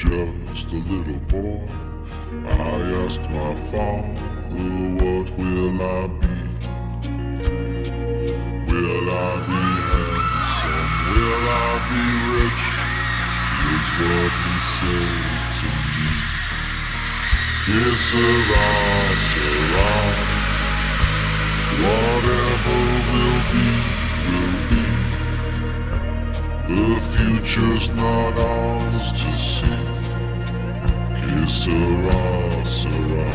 just a little boy, I asked my father, what will I be? Will I be handsome? Will I be rich? Is what he said to me. Que sera, sera. Whatever will be, will be. The future's not ours to see. Que sera, sera.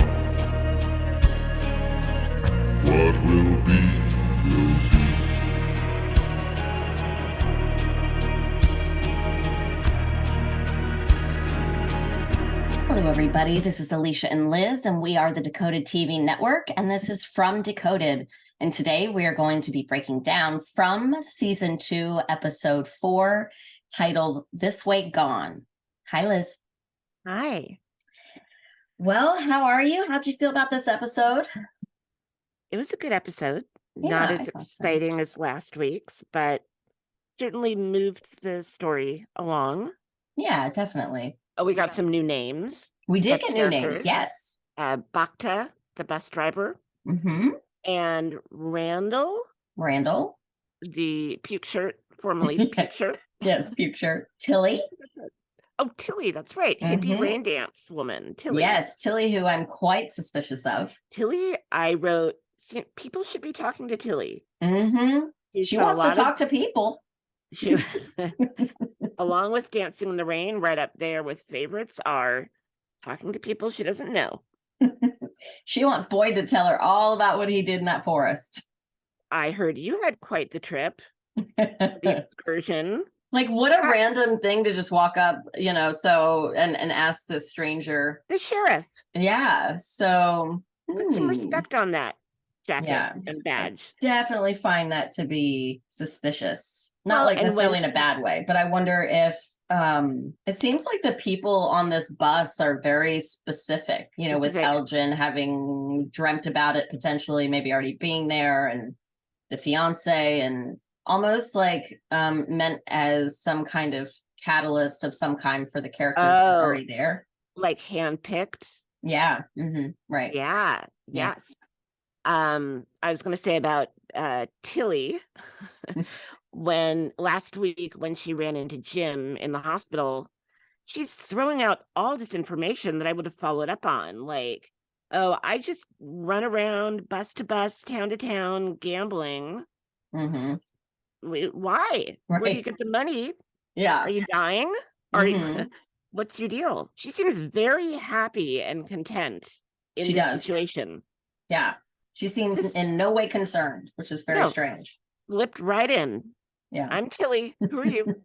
What will be, will be. Hello, everybody. This is Alicia and Liz, and we are the Decoded TV network, and this is From Decoded. And today we are going to be breaking down from season 2, episode 4, titled This Way Gone. Hi, Liz. Hi. Well, how are you? How'd you feel about this episode? It was a good episode. Yeah, Not I as thought so. exciting as last week's, but certainly moved the story along. Yeah, definitely. Oh, we got some new names. We did Like get new names, characters. yes. Bacta, the bus driver, Mm-hmm. and Randall, the puke shirt, formerly puke shirt. Yes, puke shirt. Tilly. Oh, Tilly, that's right. Hippie rain dance woman, Tilly. Yes, Tilly, who I'm quite suspicious of. Tilly, I wrote, people should be talking to Tilly. Mm-hmm. She wants to talk to people. She, along with Dancing in the Rain, right up there with favorites are talking to people she doesn't know. She wants Boyd to tell her all about what he did in that forest. I heard you had quite the trip, the excursion. Like, what a random thing to just walk up, and ask this stranger. The sheriff. Yeah, so put some respect on that jacket and badge. I definitely find that to be suspicious. Not necessarily in a bad way, but I wonder if it seems like the people on this bus are very specific, with Elgin having dreamt about it, potentially maybe already being there, and the fiance, and almost like meant as some kind of catalyst of some kind for the characters that are already there. Like handpicked? Yeah. Mm-hmm. Right. Yeah. Yes. I was going to say about Tilly, when last week when she ran into Jim in the hospital, she's throwing out all this information that I would have followed up on. Like, oh, I just run around bus to bus, town to town, gambling. Mm-hmm. Why? Right. Where do you get the money? Yeah. Are you dying? Are you? What's your deal? She seems very happy and content in this situation. Yeah. She seems in no way concerned, which is very strange. Slipped right in. Yeah. I'm Tilly. Who are you?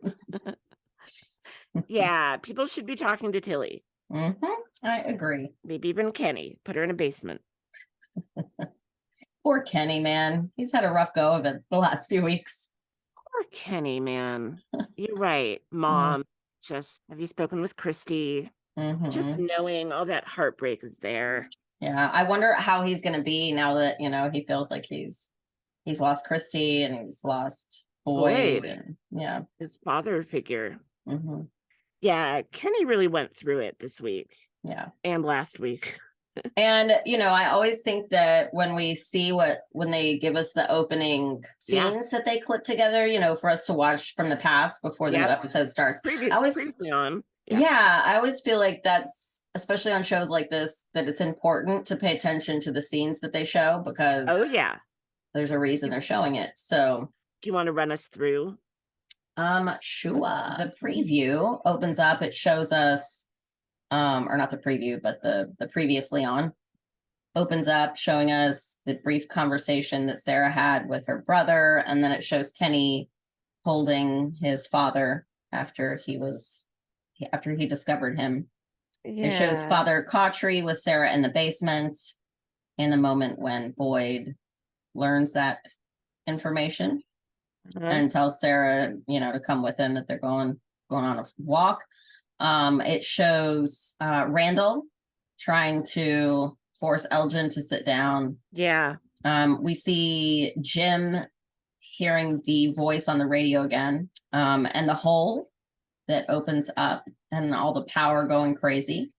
Yeah, people should be talking to Tilly. Mm-hmm. I agree. Maybe even Kenny. Put her in a basement. Poor Kenny, man. He's had a rough go of it the last few weeks. Poor Kenny, man. You're right, Mom. Just, have you spoken with Christy? Just knowing all that heartbreak is there. Yeah, I wonder how he's going to be now that, he feels like he's lost Christy and he's lost Boyd. And his father figure. Yeah, Kenny really went through it this week. Yeah. And last week. And, I always think that when we see when they give us the opening scenes that they clip together, for us to watch from the past before the new episode starts. Previously on. Yeah, I always feel like that's, especially on shows like this, that it's important to pay attention to the scenes that they show because there's a reason they're showing it. So do you want to run us through? Sure. The preview opens up, it shows us or not the preview, but the previously on opens up showing us the brief conversation that Sarah had with her brother, and then it shows Kenny holding his father after he discovered him. It shows Father Cautry with Sarah in the basement in the moment when Boyd learns that information and tells Sarah, to come with him, that they're going on a walk. It shows Randall trying to force Elgin to sit down. Yeah. We see Jim hearing the voice on the radio again, and the hole that opens up and all the power going crazy.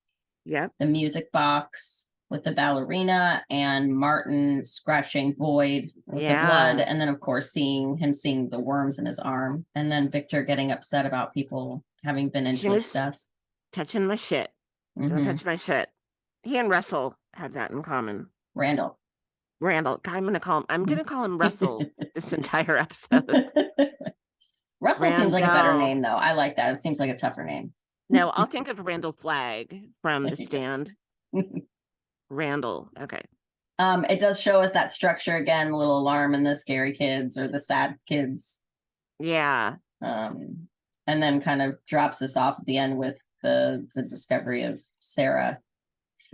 Yep. The music box with the ballerina and Martin scratching Boyd with the blood. And then, of course, seeing the worms in his arm. And then Victor getting upset about people having been into his stuff. Touching my shit. Don't touch my shit. He and Russell have that in common. Randall. God, I'm gonna call him Russell this entire episode. Russell seems like a better name, though. I like that. It seems like a tougher name. No, I'll think of Randall Flagg from The Stand. Randall. Okay. It does show us that structure again, a little alarm in the scary kids or the sad kids. Yeah. And then kind of drops us off at the end with the discovery of Sarah.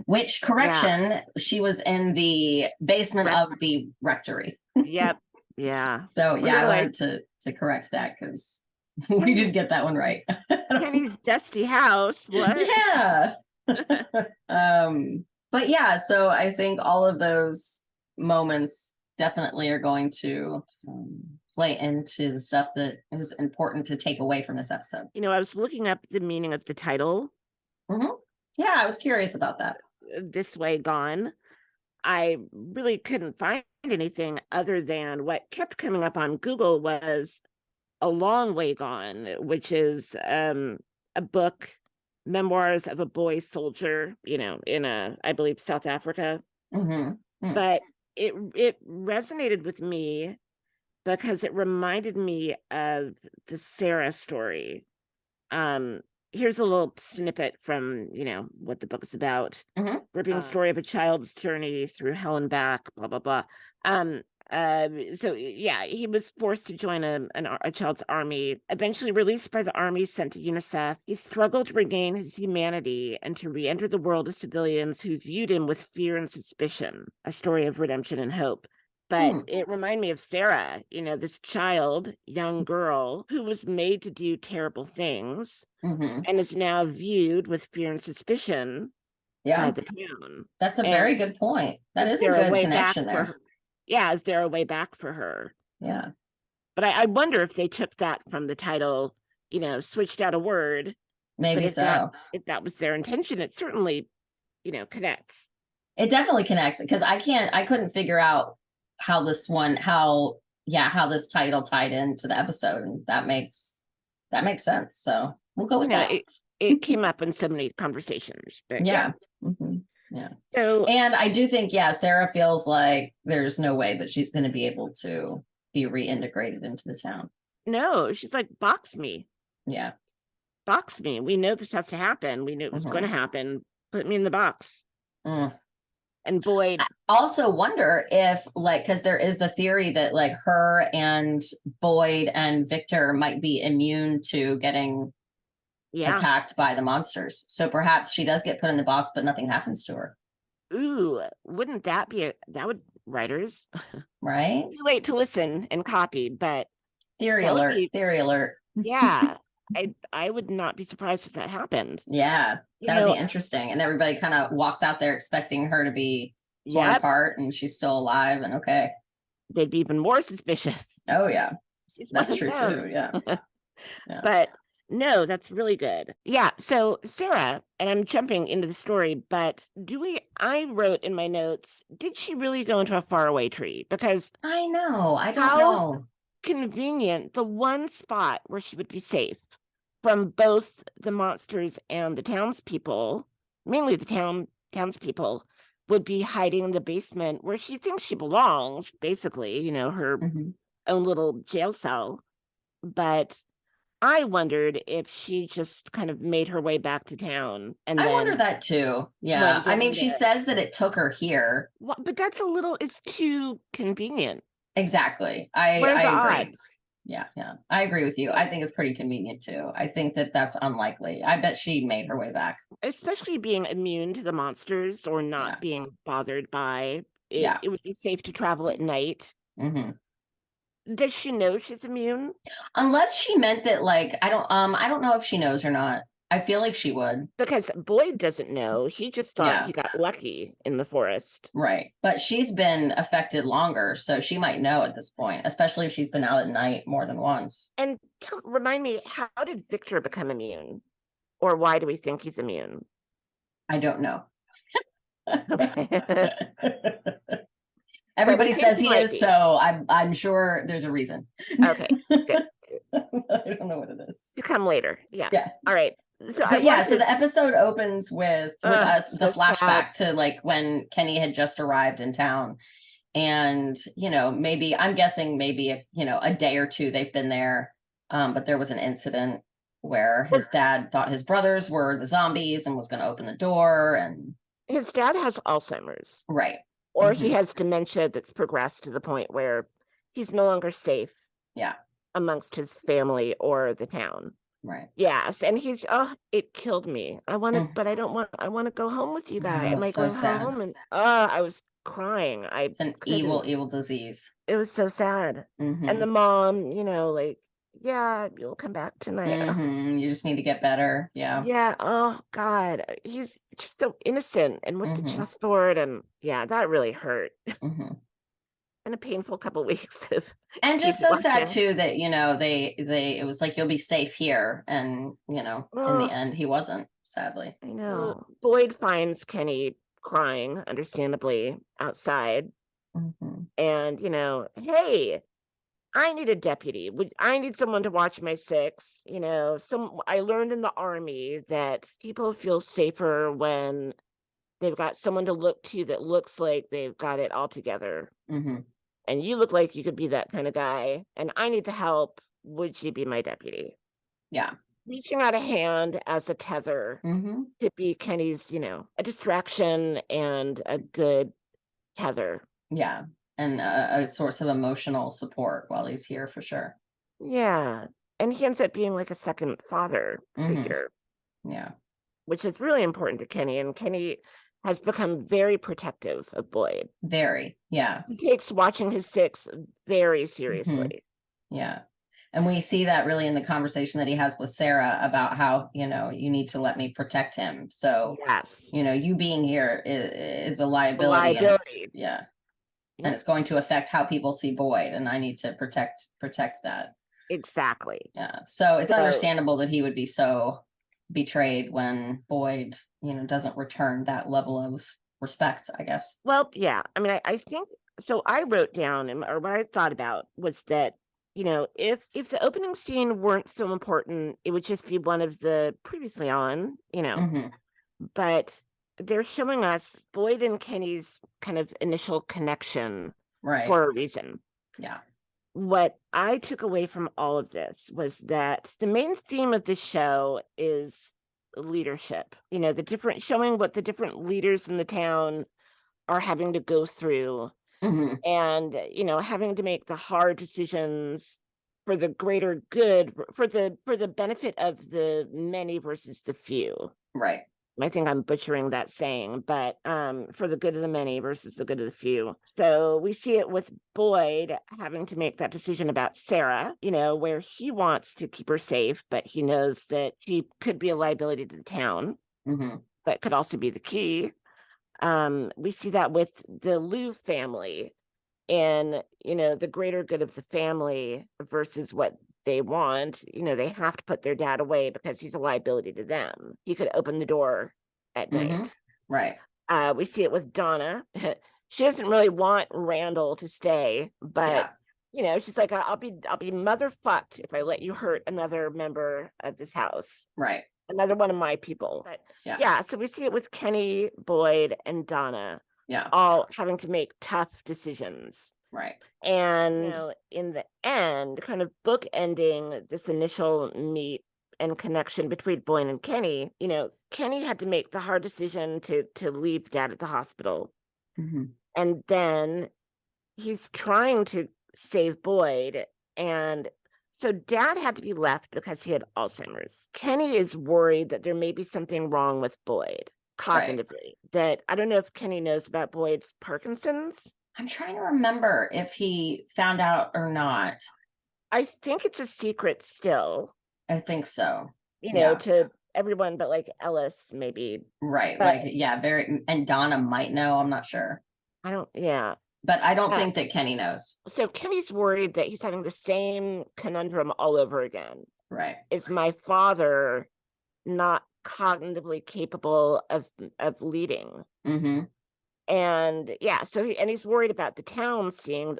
Which, correction, she was in the basement of the rectory. Yep. Yeah. So yeah, I wanted to correct that because we did get that one right. Kenny's dusty house. What? Yeah. But yeah, so I think all of those moments definitely are going to play into the stuff that is important to take away from this episode. You know, I was looking up the meaning of the title. Yeah, I was curious about that. This Way Gone. I really couldn't find anything other than what kept coming up on Google was A Long Way Gone, which is a book, memoirs of a boy soldier, you know, in I believe South Africa. But it resonated with me because it reminded me of the Sarah story. Here's a little snippet from, you know, what the book is about. Gripping story of a child's journey through hell and back, blah, blah, blah. So yeah, he was forced to join a child's army, eventually released by the army, sent to UNICEF. He struggled to regain his humanity and to re-enter the world of civilians who viewed him with fear and suspicion, a story of redemption and hope. But it reminded me of Sarah, you know, this young girl who was made to do terrible things and is now viewed with fear and suspicion by the town. That's a very good point. That is a good connection there. Yeah, is there a way back for her? Yeah. But I wonder if they took that from the title, you know, switched out a word. Maybe so. If that was their intention, it certainly, you know, connects. It definitely connects because I couldn't figure out how this title tied into the episode, and that makes sense. So we'll go with that. It came up in so many conversations. But yeah. Yeah. So, and I do think, Sarah feels like there's no way that she's going to be able to be reintegrated into the town. No, she's like, box me. Yeah. Box me. We know this has to happen. We knew it was going to happen. Put me in the box. And Boyd. I also wonder if, like, because there is the theory that, like, her and Boyd and Victor might be immune to getting attacked by the monsters. So perhaps she does get put in the box, but nothing happens to her. Ooh, wouldn't that be that would writers, right? Too late to listen and copy, but theory alert. Yeah, I would not be surprised if that happened. Yeah, that would be interesting. And everybody kind of walks out there expecting her to be torn apart, and she's still alive. And okay, they'd be even more suspicious. Oh yeah, that's true too. Yeah. But no, that's really good. Yeah. So Sarah, and I'm jumping into the story, but I wrote in my notes, did she really go into a faraway tree? Because I don't know. Convenient, the one spot where she would be safe from both the monsters and the townspeople, mainly the townspeople, would be hiding in the basement where she thinks she belongs, basically, you know, her own little jail cell. But I wondered if she just kind of made her way back to town. And I wonder that too. Yeah. I mean, she says that it took her here. Well, but it's too convenient. Exactly. I agree. Yeah. I agree with you. I think it's pretty convenient too. I think that's unlikely. I bet she made her way back. Especially being immune to the monsters or not being bothered by it. It would be safe to travel at night. Does she know she's immune? Unless she meant that, like, I don't know if she knows or not. I feel like she would. Because Boyd doesn't know. He just thought Yeah. he got lucky in the forest. Right. But she's been affected longer, so she might know at this point, especially if she's been out at night more than once. And remind me, how did Victor become immune? Or why do we think he's immune? I don't know. Okay. Everybody But we says think he might is, be. so I'm sure there's a reason. Okay, good. I don't know what it is. You come later. Yeah. Yeah. All right. So But yeah, so the episode opens with us, the so flashback sad. to like when Kenny had just arrived in town. And, maybe I'm guessing maybe, a day or two they've been there. But there was an incident where his dad thought his brothers were the zombies and was going to open the door. And his dad has Alzheimer's. right. Or he has dementia that's progressed to the point where he's no longer safe. Yeah. Amongst his family or the town. Right. Yes. And it killed me. I want to, but I don't want, I want to go home with you guys. Am I so going sad. home? And I was crying. It's an evil disease. It was so sad. And the mom, like, yeah, you'll come back tonight. You just need to get better. Yeah. Yeah. Oh God. He's just so innocent and with the chessboard, and yeah, that really hurt. And a painful couple weeks of and just so sad too that they it was like, you'll be safe here, and in the end he wasn't, sadly. I know. Boyd finds Kenny crying, understandably, outside, and hey, I need a deputy. I need someone to watch my six. I learned in the army that people feel safer when they've got someone to look to that looks like they've got it all together. And you look like you could be that kind of guy. And I need the help. Would you be my deputy? Yeah. Reaching out a hand as a tether to be Kenny's, a distraction and a good tether. Yeah. And a source of emotional support while he's here, for sure. Yeah. And he ends up being like a second father figure. Yeah. Which is really important to Kenny. And Kenny has become very protective of Boyd. Very. Yeah. He takes watching his six very seriously. Yeah. And we see that really in the conversation that he has with Sarah about how, you need to let me protect him. So, yes, you being here is a liability. Yeah. And it's going to affect how people see Boyd, and I need to protect that. Exactly. Yeah. So it's understandable that he would be so betrayed when Boyd, doesn't return that level of respect, I guess. Well, yeah. I mean, I think so. I wrote down, or what I thought about was that, if the opening scene weren't so important, it would just be one of the previously on, but they're showing us Boyd and Kenny's kind of initial connection for a reason. Yeah. What I took away from all of this was that the main theme of this show is leadership. Showing what the different leaders in the town are having to go through, and having to make the hard decisions for the greater good, for the benefit of the many versus the few. Right. I think I'm butchering that saying, but for the good of the many versus the good of the few. So we see it with Boyd having to make that decision about Sarah, where he wants to keep her safe, but he knows that she could be a liability to the town, but could also be the key. We see that with the Lou family and, the greater good of the family versus what they want. They have to put their dad away because he's a liability to them. He could open the door at night. Right. We see it with Donna. She doesn't really want Randall to stay, but she's like, I'll be motherfucked if I let you hurt another member of this house. Right. Another one of my people. But yeah, so we see it with Kenny, Boyd, and Donna. Yeah. All having to make tough decisions. Right. And in the end, kind of bookending this initial meet and connection between Boyd and Kenny, Kenny had to make the hard decision to leave Dad at the hospital. And then he's trying to save Boyd, and so Dad had to be left because he had Alzheimer's. Kenny is worried that there may be something wrong with Boyd cognitively. That I don't know if Kenny knows about Boyd's Parkinson's. I'm trying to remember if he found out or not. I think it's a secret still. I think so. To everyone but like Ellis, maybe. Right. But Like, yeah, very, and Donna might know, I'm not sure. yeah. But I don't Uh, think that Kenny knows. So Kenny's worried that he's having the same conundrum all over again. Right. Is my father not cognitively capable of leading? Mm-hmm. And yeah, so he's worried about the town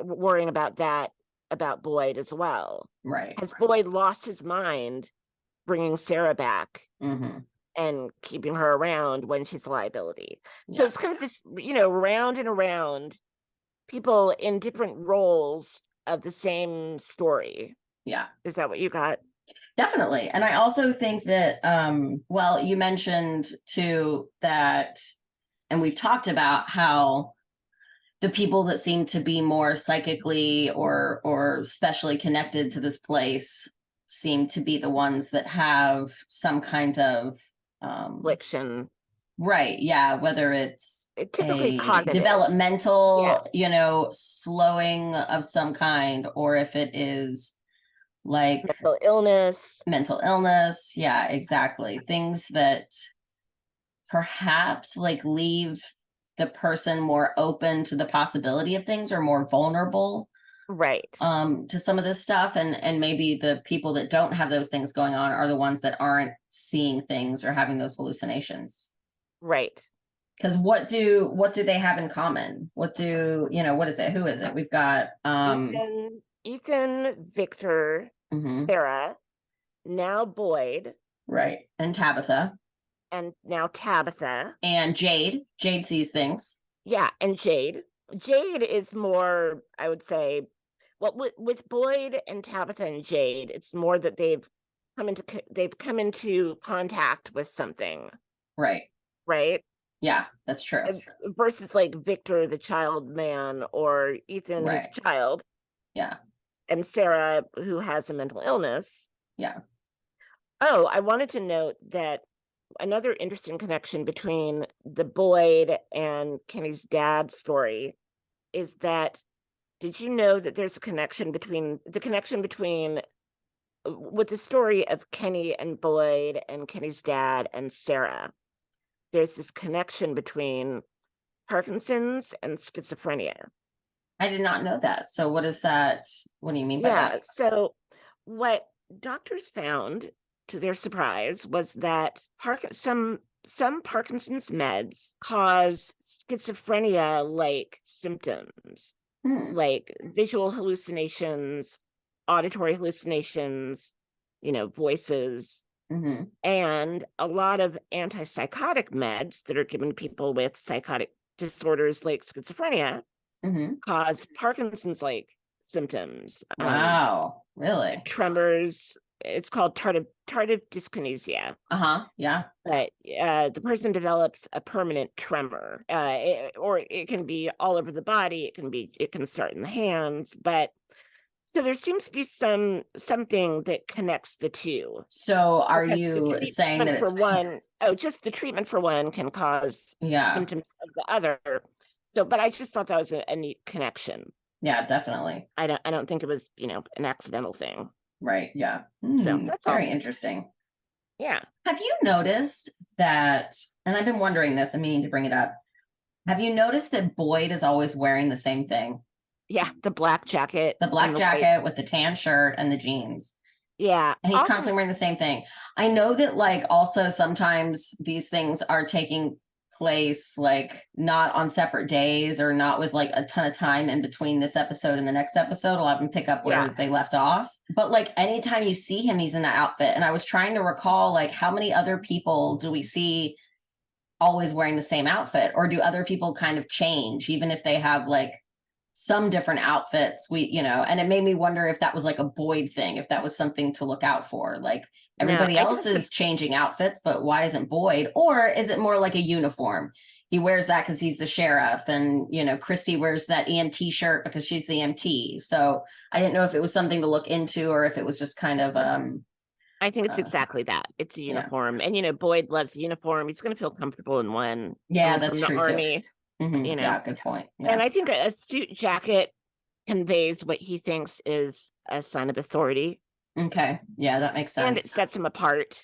worrying about that, about Boyd as well. Right. Has Boyd lost his mind bringing Sarah back Mm-hmm. and keeping her around when she's a liability? So Yeah. it's kind of this, round and around, people in different roles of the same story. Yeah. Is that what you got? Definitely. And I also think that, well, you mentioned too that, and we've talked about how the people that seem to be more psychically or specially connected to this place seem to be the ones that have some kind of Affliction. right, yeah, whether it's Typically a cognitive. developmental, Yes. slowing of some kind, or if it is like mental illness. Yeah, exactly. Things that perhaps like leave the person more open to the possibility of things or more vulnerable Right. to some of this stuff, and maybe the people that don't have those things going on are the ones that aren't seeing things or having those hallucinations. Right. Because what do they have in common? What do what is it? Who is it? We've got Ethan, Victor, mhm, Sarah, now Boyd, right, and Tabitha and now Tabitha. and Jade. Jade sees things. Yeah, and Jade. Jade is more, I would say, well, with Boyd and Tabitha and Jade, it's more that they've come into contact with something. Right. Right. Yeah, that's true. Versus like Victor, the child man, or Ethan, his child. Yeah. And Sarah, who has a mental illness. Yeah. Oh, I wanted to note that another interesting connection between the Boyd and Kenny's dad story is that, did you know that there's a connection between with the story of Kenny and Boyd and Kenny's dad and Sarah? There's this connection between Parkinson's and schizophrenia. I did not know that. So what is that? What do you mean by that? So what doctors found, to their surprise, was that some Parkinson's meds cause schizophrenia like symptoms, like visual hallucinations, auditory hallucinations, voices. Mm-hmm. And a lot of antipsychotic meds that are given to people with psychotic disorders like schizophrenia cause Parkinson's like symptoms. Wow, really? Tremors. It's called tardive dyskinesia. Yeah. But the person develops a permanent tremor, or it can be all over the body. It can start in the hands, but so there seems to be something that connects the two. So are you saying that it's one? Oh, just the treatment for one can cause symptoms of the other. So, but I just thought that was a neat connection. Yeah, definitely. I don't think it was, an accidental thing. Right. Yeah. So that's very interesting. Yeah. Have you noticed that, and I've been wondering this, I'm meaning to bring it up. Have you noticed that Boyd is always wearing the same thing? Yeah, the black jacket. The black jacket with the tan shirt and the jeans. Yeah. And he's constantly wearing the same thing. I know that like also sometimes these things are taking place like not on separate days or not with like a ton of time in between this episode and the next episode. I'll have them pick up where they left off. But like anytime you see him, he's in that outfit. And I was trying to recall like how many other people do we see always wearing the same outfit, or do other people kind of change even if they have like some different outfits? And it made me wonder if that was like a Boyd thing, if that was something to look out for. Like everybody else is changing outfits, but why isn't Boyd? Or is it more like a uniform? He wears that because he's the sheriff, and Christy wears that EMT shirt because she's the EMT. So I didn't know if it was something to look into or if it was just kind of I think it's exactly that. It's a uniform. And Boyd loves the uniform. He's going to feel comfortable in one. Yeah, that's true Army. too. Yeah, good point. Yeah. And I think a suit jacket conveys what he thinks is a sign of authority. Okay. Yeah, that makes sense. And it sets him apart.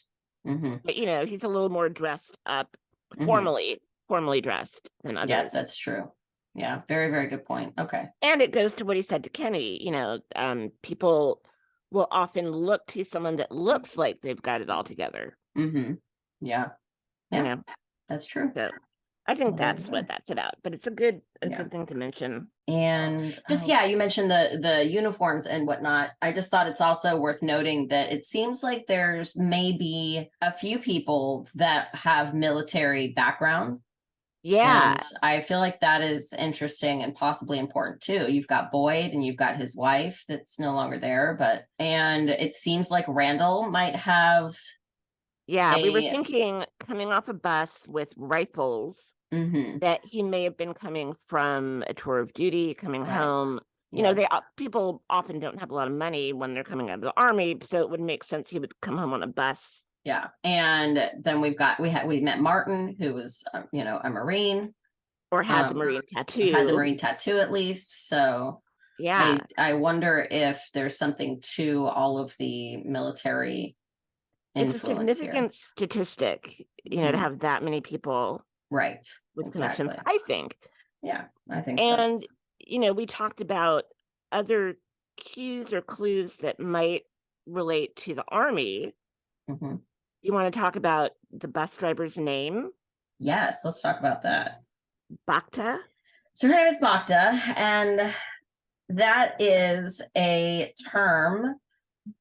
But, he's a little more dressed up, Mhm. formally dressed than Yeah, others. that's true. Yeah, very, very good point. Okay. And it goes to what he said to Kenny, people will often look to someone that looks like they've got it all together. Mm-hmm. Yeah. Yeah, that's true. So I think Very that's good. what that's about. But it's a good Yeah. thing to mention. And just you mentioned the uniforms and whatnot. I just thought it's also worth noting that it seems like there's maybe a few people that have military background. Yeah. And I feel like that is interesting and possibly important too. You've got Boyd and you've got his wife that's no longer there, and it seems like Randall might have. Yeah, we were thinking coming off a bus with rifles that he may have been coming from a tour of duty, coming home. People often don't have a lot of money when they're coming out of the army, so it would make sense he would come home on a bus. Yeah, and then we met Martin, who was a Marine, or had the Marine tattoo. Had the Marine tattoo at least. So yeah, I wonder if there's something to all of the military influence. It's a significant statistic, to have that many people with connections, I think. Yeah, I think so. And we talked about other cues or clues that might relate to the Army. You want to talk about the bus driver's name? Yes, let's talk about that. Bhakta. So her name is Bhakta, and that is a term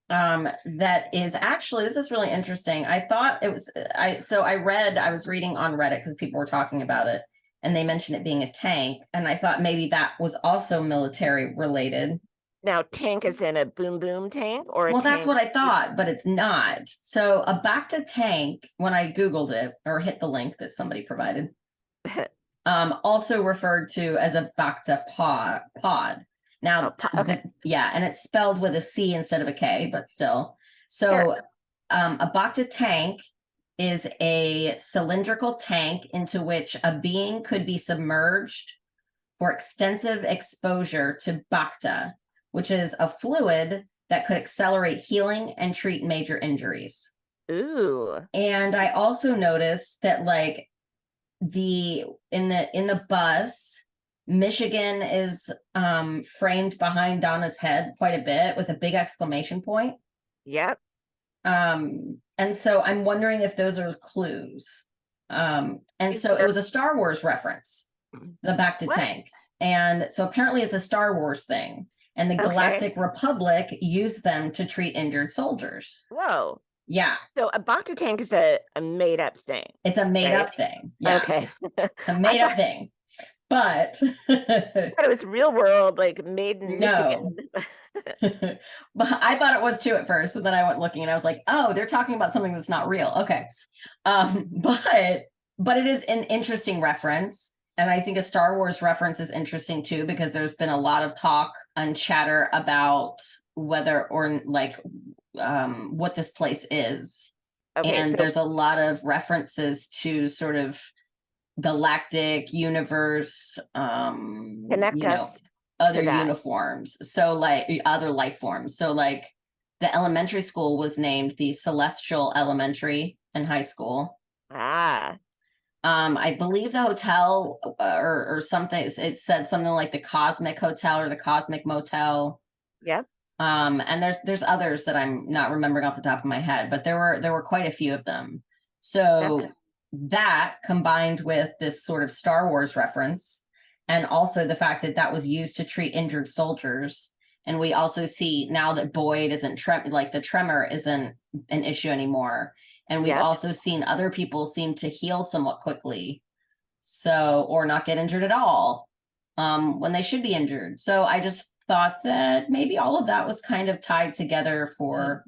that is actually, this is really interesting. I thought it was, I was reading on Reddit because people were talking about it, and they mentioned it being a tank, and I thought maybe that was also military related. Now, tank is in a boom boom tank, or well, that's what I thought, but it's not. So a Bacta tank, when I Googled it or hit the link that somebody provided, also referred to as a Bacta pod. Now, and it's spelled with a C instead of a K, but still. So a Bacta tank is a cylindrical tank into which a being could be submerged for extensive exposure to Bacta, which is a fluid that could accelerate healing and treat major injuries. Ooh. And I also noticed that in the bus, Michigan is framed behind Donna's head quite a bit with a big exclamation point. Yep. And so I'm wondering if those are clues. And so it was a Star Wars reference, the Bacta tank. And so apparently it's a Star Wars thing. And the Galactic Republic used them to treat injured soldiers. Whoa. Yeah. So a Bacta tank is a made up thing. It's a made up thing. Yeah. Okay. It's a made up thing. But it was real world, like made in Michigan. But I thought it was too at first, and then I went looking and I was like, oh, they're talking about something that's not real. Okay. But it is an interesting reference. And I think a Star Wars reference is interesting too, because there's been a lot of talk and chatter about whether or what this place is. And there's a lot of references to sort of galactic universe, connect us other uniforms. So other life forms. So the elementary school was named the Celestial Elementary in high school. I believe the hotel or something, it said something like the Cosmic Hotel or the Cosmic Motel. Yep. And there's others that I'm not remembering off the top of my head, but there were quite a few of them. So that combined with this sort of Star Wars reference, and also the fact that that was used to treat injured soldiers. And we also see now that Boyd isn't the tremor isn't an issue anymore. And we've also seen other people seem to heal somewhat quickly. Or not get injured at all when they should be injured. So I just thought that maybe all of that was kind of tied together for,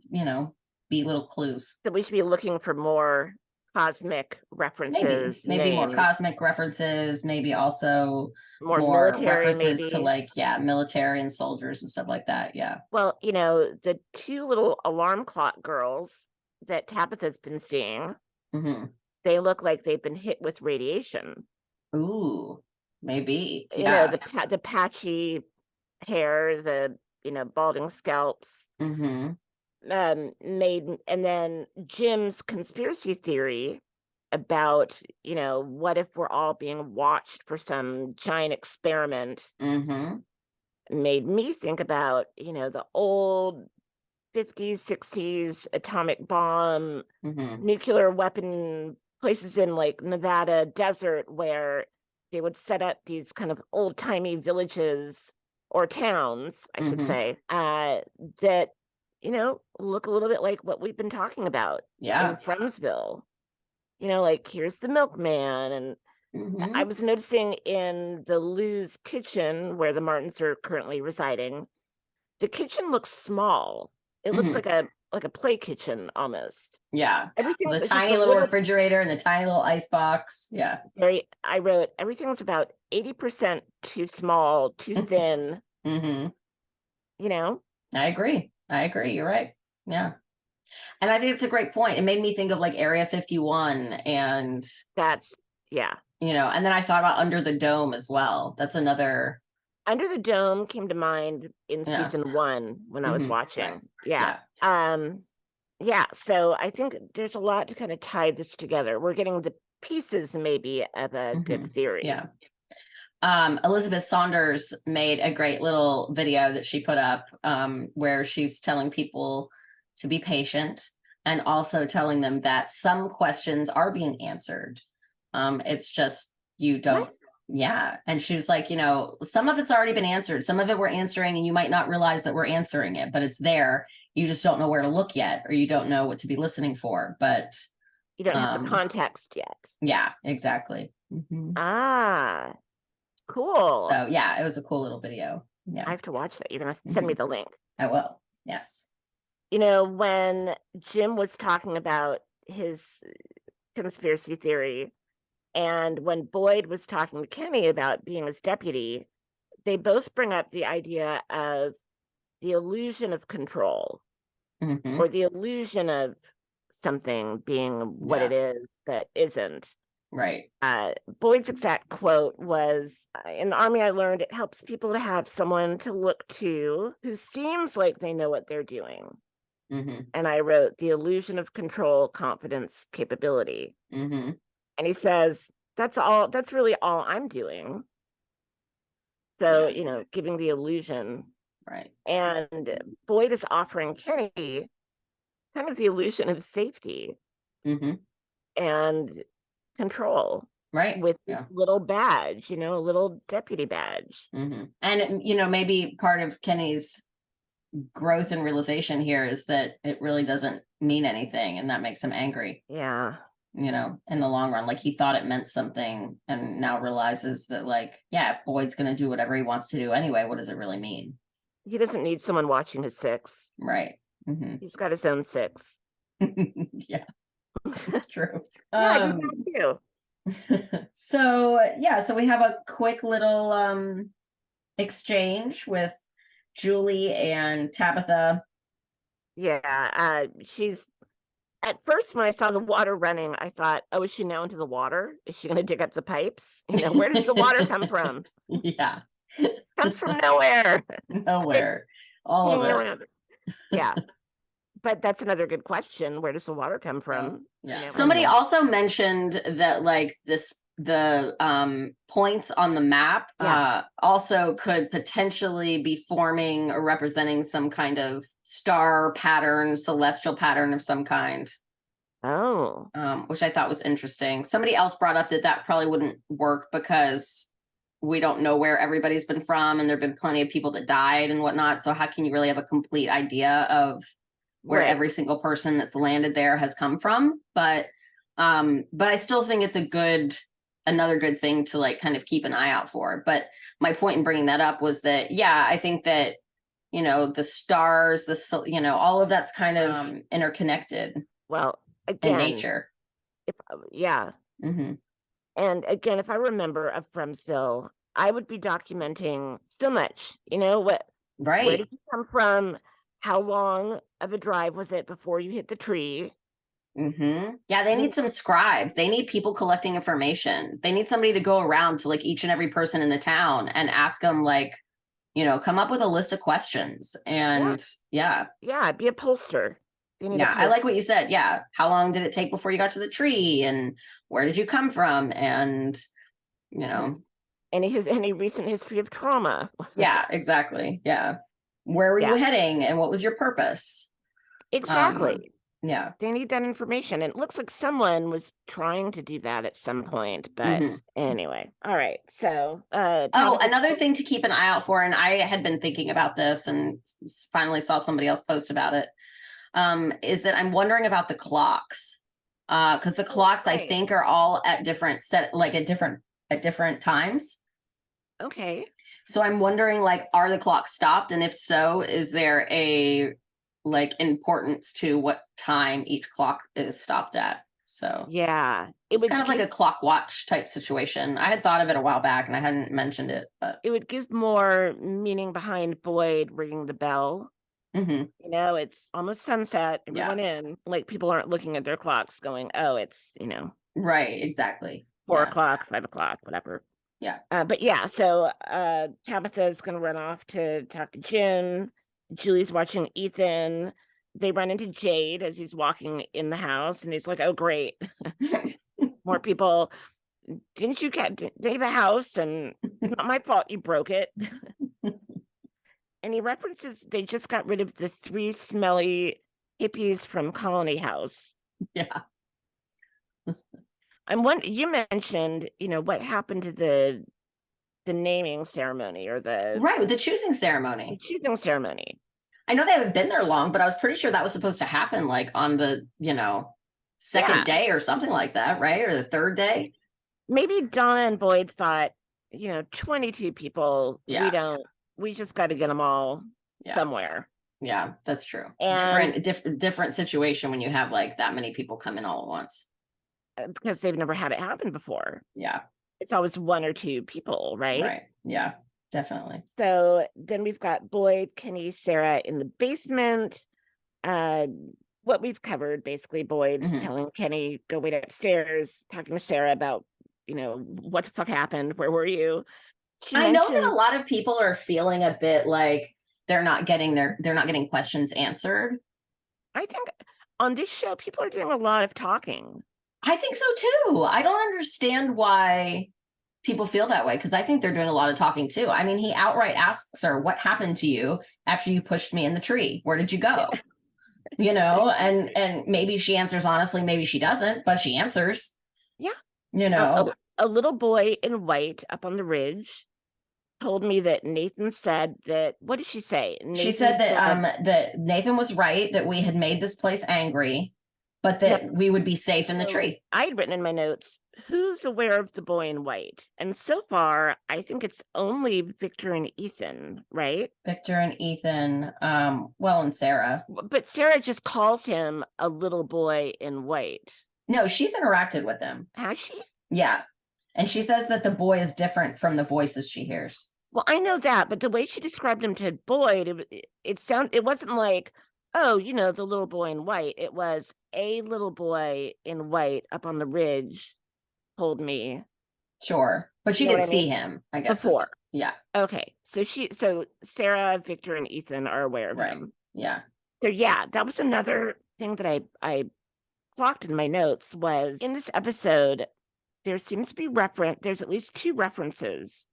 be little clues. So we should be looking for more cosmic references. Maybe more cosmic references, maybe also more military, references to military and soldiers and stuff like that. Yeah. Well, the two little alarm clock girls that Tabitha's been seeing, they look like they've been hit with radiation. Ooh, maybe. The patchy hair, the balding scalps. made, and then Jim's conspiracy theory about, what if we're all being watched for some giant experiment Mm-hmm. made me think about, the old 50s, 60s atomic bomb, Mm-hmm. nuclear weapon places in like Nevada desert where they would set up these kind of old-timey villages or towns, I should Mm-hmm. say, that, look a little bit like what we've been talking about Yeah. in Fremsville. Like here's the milkman. And Mm-hmm. I was noticing in the Lou's kitchen where the Martins are currently residing, the kitchen looks small. It looks Mm-hmm. like a play kitchen almost. Yeah. Everything's The just tiny a little little refrigerator and the tiny little ice box. Yeah. I wrote everything's about 80% too small, too thin, Mm-hmm. you know? I agree. You're right. Yeah. And I think it's a great point. It made me think of like Area 51 and, That's, yeah. and then I thought about Under the Dome as well. That's another. Under the Dome came to mind in Yeah. season 1 when I was Mhm, watching. right. Yeah. Yeah. So I think there's a lot to kind of tie this together. We're getting the pieces maybe of a good theory. Yeah. Elizabeth Saunders made a great little video that she put up where she's telling people to be patient and also telling them that some questions are being answered. It's just you don't. What? Yeah. And she was like, some of it's already been answered. Some of it we're answering and you might not realize that we're answering it, but it's there. You just don't know where to look yet, or you don't know what to be listening for. But You don't have the context yet. yeah, exactly. Mm-hmm. Ah, cool. So yeah, it was a cool little video. Yeah. I have to watch that. You're going to send me the link. I will. Yes. When Jim was talking about his conspiracy theory, and when Boyd was talking to Kenny about being his deputy, they both bring up the idea of the illusion of control Mm-hmm. or the illusion of something being what it is but isn't. Right. Boyd's exact quote was, in the Army, I learned it helps people to have someone to look to who seems like they know what they're doing. Mm-hmm. And I wrote the illusion of control, confidence, capability. Mm-hmm. And he says, that's really all I'm doing. So, giving the illusion. Right. And Boyd is offering Kenny kind of the illusion of safety and control. Right. With a little badge, a little deputy badge. And, maybe part of Kenny's growth and realization here is that it really doesn't mean anything, and that makes him angry. Yeah. In the long run, like he thought it meant something and now realizes that, like, yeah, if Boyd's going to do whatever he wants to do anyway, what does it really mean? He doesn't need someone watching his 6. Right. He's got his own 6. Yeah, it's true. Yeah, you do. So we have a quick little exchange with Julie and Tabitha. Yeah, she's at first when I saw the water running, I thought, oh, is she now into the water? Is she going to dig up the pipes? Where does the water come from? Yeah, comes from nowhere. Nowhere. All of it. Around. Yeah. But that's another good question. Where does the water come from? Yeah. Somebody also mentioned that like the points on the map also could potentially be forming or representing some kind of star pattern, celestial pattern of some kind. Oh. Which I thought was interesting. Somebody else brought up that probably wouldn't work because we don't know where everybody's been from, and there've been plenty of people that died and whatnot. So how can you really have a complete idea of where every single person that's landed there has come from? But I still think it's another good thing to like kind of keep an eye out for. But my point in bringing that up was that, I think that, the stars, all of that's kind of interconnected. Well, again, in nature. Mm-hmm. And again, if I remember of Fremsville, I would be documenting so much, where did you come from? How long of a drive was it before you hit the tree? Yeah, they need some scribes. They need people collecting information. They need somebody to go around to like each and every person in the town and ask them like, come up with a list of questions. And yeah. Be a pollster. You need a I pollster. like what you said. Yeah. How long did it take before you got to the tree? And where did you come from? And, any recent history of trauma. yeah, exactly. Yeah. Where were you heading and what was your purpose? Exactly. Yeah. They need that information. And it looks like someone was trying to do that at some point. But anyway, all right. So another thing to keep an eye out for, and I had been thinking about this and finally saw somebody else post about it, is that I'm wondering about the clocks. Because the clocks I think are all at different at different times. Okay. So I'm wondering, are the clocks stopped? And if so, is there a importance to what time each clock is stopped at? So yeah, it's kind of like a clock watch type situation. I had thought of it a while back and I hadn't mentioned it, but it would give more meaning behind Boyd ringing the bell. It's almost sunset. Everyone in, people aren't looking at their clocks going, oh, it's, right, exactly. 4 o'clock, 5 o'clock, whatever. Yeah. But yeah, so Tabitha is going to run off to talk to Jim. Julie's watching Ethan. They run into Jade as he's walking in the house, and he's like, oh, great. More people. Didn't you have a house? And it's not my fault you broke it. And he references they just got rid of the 3 smelly hippies from Colony House. Yeah. You mentioned, what happened to the naming ceremony or the choosing ceremony. The choosing ceremony. I know they haven't been there long, but I was pretty sure that was supposed to happen on the, second day or something like that, right? Or the third day. Maybe Donna and Boyd thought, 22 people. Yeah. We just got to get them all somewhere. Yeah, that's true. And different situation when you have that many people come in all at once. Because they've never had it happen before. Yeah. It's always 1 or 2 people, right? Right. Yeah, definitely. So then we've got Boyd, Kenny, Sarah in the basement. What we've covered, basically, Boyd's telling Kenny, go wait upstairs, talking to Sarah about, what the fuck happened? Where were you? I know that a lot of people are feeling a bit like they're not getting questions answered. I think on this show, people are doing a lot of talking. I think so too. I don't understand why people feel that way, because I think they're doing a lot of talking too. I mean, he outright asks her, what happened to you after you pushed me in the tree? Where did you go? And maybe she answers honestly, maybe she doesn't, but she answers. Yeah. A little boy in white up on the ridge told me that Nathan said that, what did she say? She said that that Nathan was right, that we had made this place angry, but that we would be safe in the tree. I had written in my notes, who's aware of the boy in white? And so far, I think it's only Victor and Ethan, right? Victor and Ethan, and Sarah. But Sarah just calls him a little boy in white. No, she's interacted with him. Has she? Yeah. And she says that the boy is different from the voices she hears. Well, I know that, but the way she described him to Boyd, it wasn't like, oh, the little boy in white. It was a little boy in white up on the ridge told me. Sure. But she didn't see him, I guess. Before. Yeah. Okay. So Sarah, Victor, and Ethan are aware of him. Yeah. So yeah, that was another thing that I clocked in my notes was in this episode, there seems to be there's at least 2 references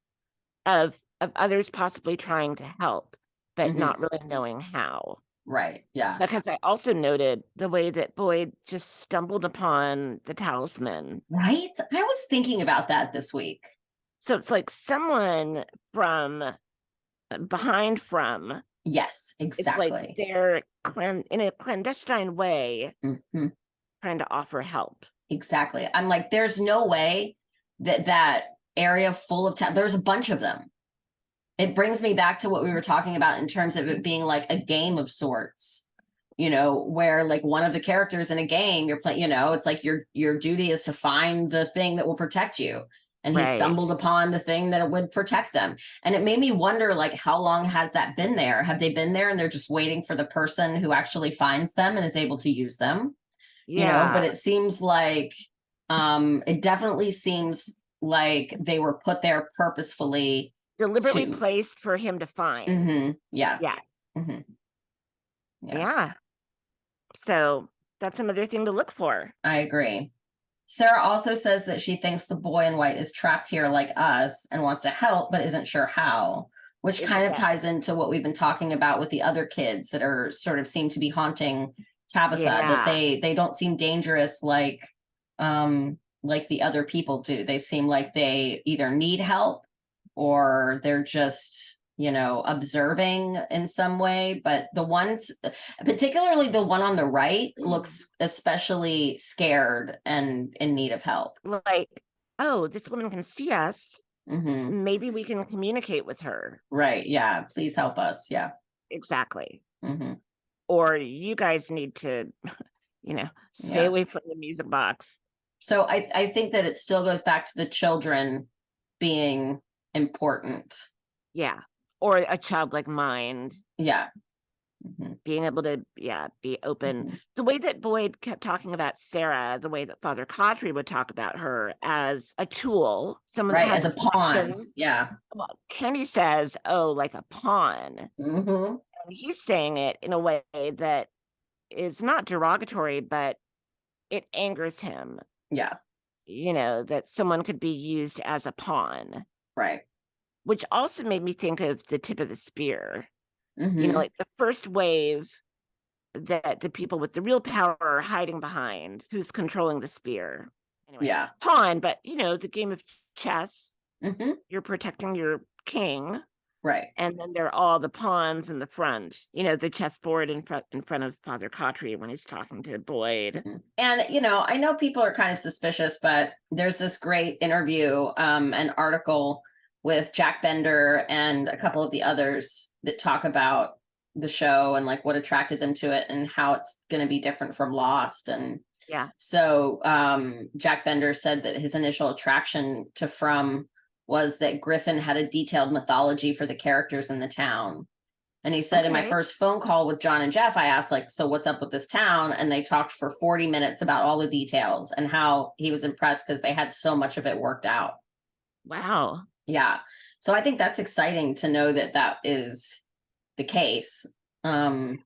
of others possibly trying to help, but not really knowing how. Right. Yeah. Because I also noted the way that Boyd just stumbled upon the talisman. Right. I was thinking about that this week. So it's like someone from behind from. Yes, exactly. It's like they're in a clandestine way trying to offer help. Exactly. I'm like, there's no way that area full of there's a bunch of them. It brings me back to what we were talking about in terms of it being like a game of sorts, where one of the characters in a game you're playing, it's like your duty is to find the thing that will protect you. And he stumbled upon the thing that would protect them. And it made me wonder, how long has that been there? Have they been there and they're just waiting for the person who actually finds them and is able to use them? Yeah. But it seems like, it definitely seems like they were put there purposefully deliberately to- placed for him to find. Yeah. Yes. Mhm. Yeah. So that's another thing to look for. I agree. Sarah also says that she thinks the boy in white is trapped here like us and wants to help, but isn't sure how, which kind of ties into what we've been talking about with the other kids that are sort of seem to be haunting Tabitha, that they don't seem dangerous like the other people do. They seem like they either need help or they're just, observing in some way. But the ones, particularly the one on the right, looks especially scared and in need of help. Like, oh, this woman can see us. Mm-hmm. Maybe we can communicate with her. Right. Yeah. Please help us. Yeah. Exactly. Mm-hmm. Or you guys need to, stay away from the music box. So I think that it still goes back to the children being important. Yeah. Or a childlike mind. Yeah. Mm-hmm. Being able to, be open. Mm-hmm. The way that Boyd kept talking about Sarah, the way that Father Cautry would talk about her as a tool, someone Right, that as has a pawn. Yeah. Well, Kenny says, oh, like a pawn. Mm-hmm. And he's saying it in a way that is not derogatory, but it angers him. Yeah. That someone could be used as a pawn. Right. Which also made me think of the tip of the spear. Mm-hmm. Like the first wave that the people with the real power are hiding behind, who's controlling the spear. Anyway, yeah. Pawn, but the game of chess, mm-hmm. you're protecting your king. Right. And then there are all the pawns in the front, the chessboard in front of Father Cautry when he's talking to Boyd. And, I know people are kind of suspicious, but there's this great interview, an article with Jack Bender and a couple of the others that talk about the show and like what attracted them to it and how it's going to be different from Lost. And so Jack Bender said that his initial attraction to From was that Griffin had a detailed mythology for the characters in the town. And he said, in my first phone call with John and Jeff, I asked, like, so what's up with this town? And they talked for 40 minutes about all the details and how he was impressed because they had so much of it worked out. Wow. Yeah. So I think that's exciting to know that that is the case. And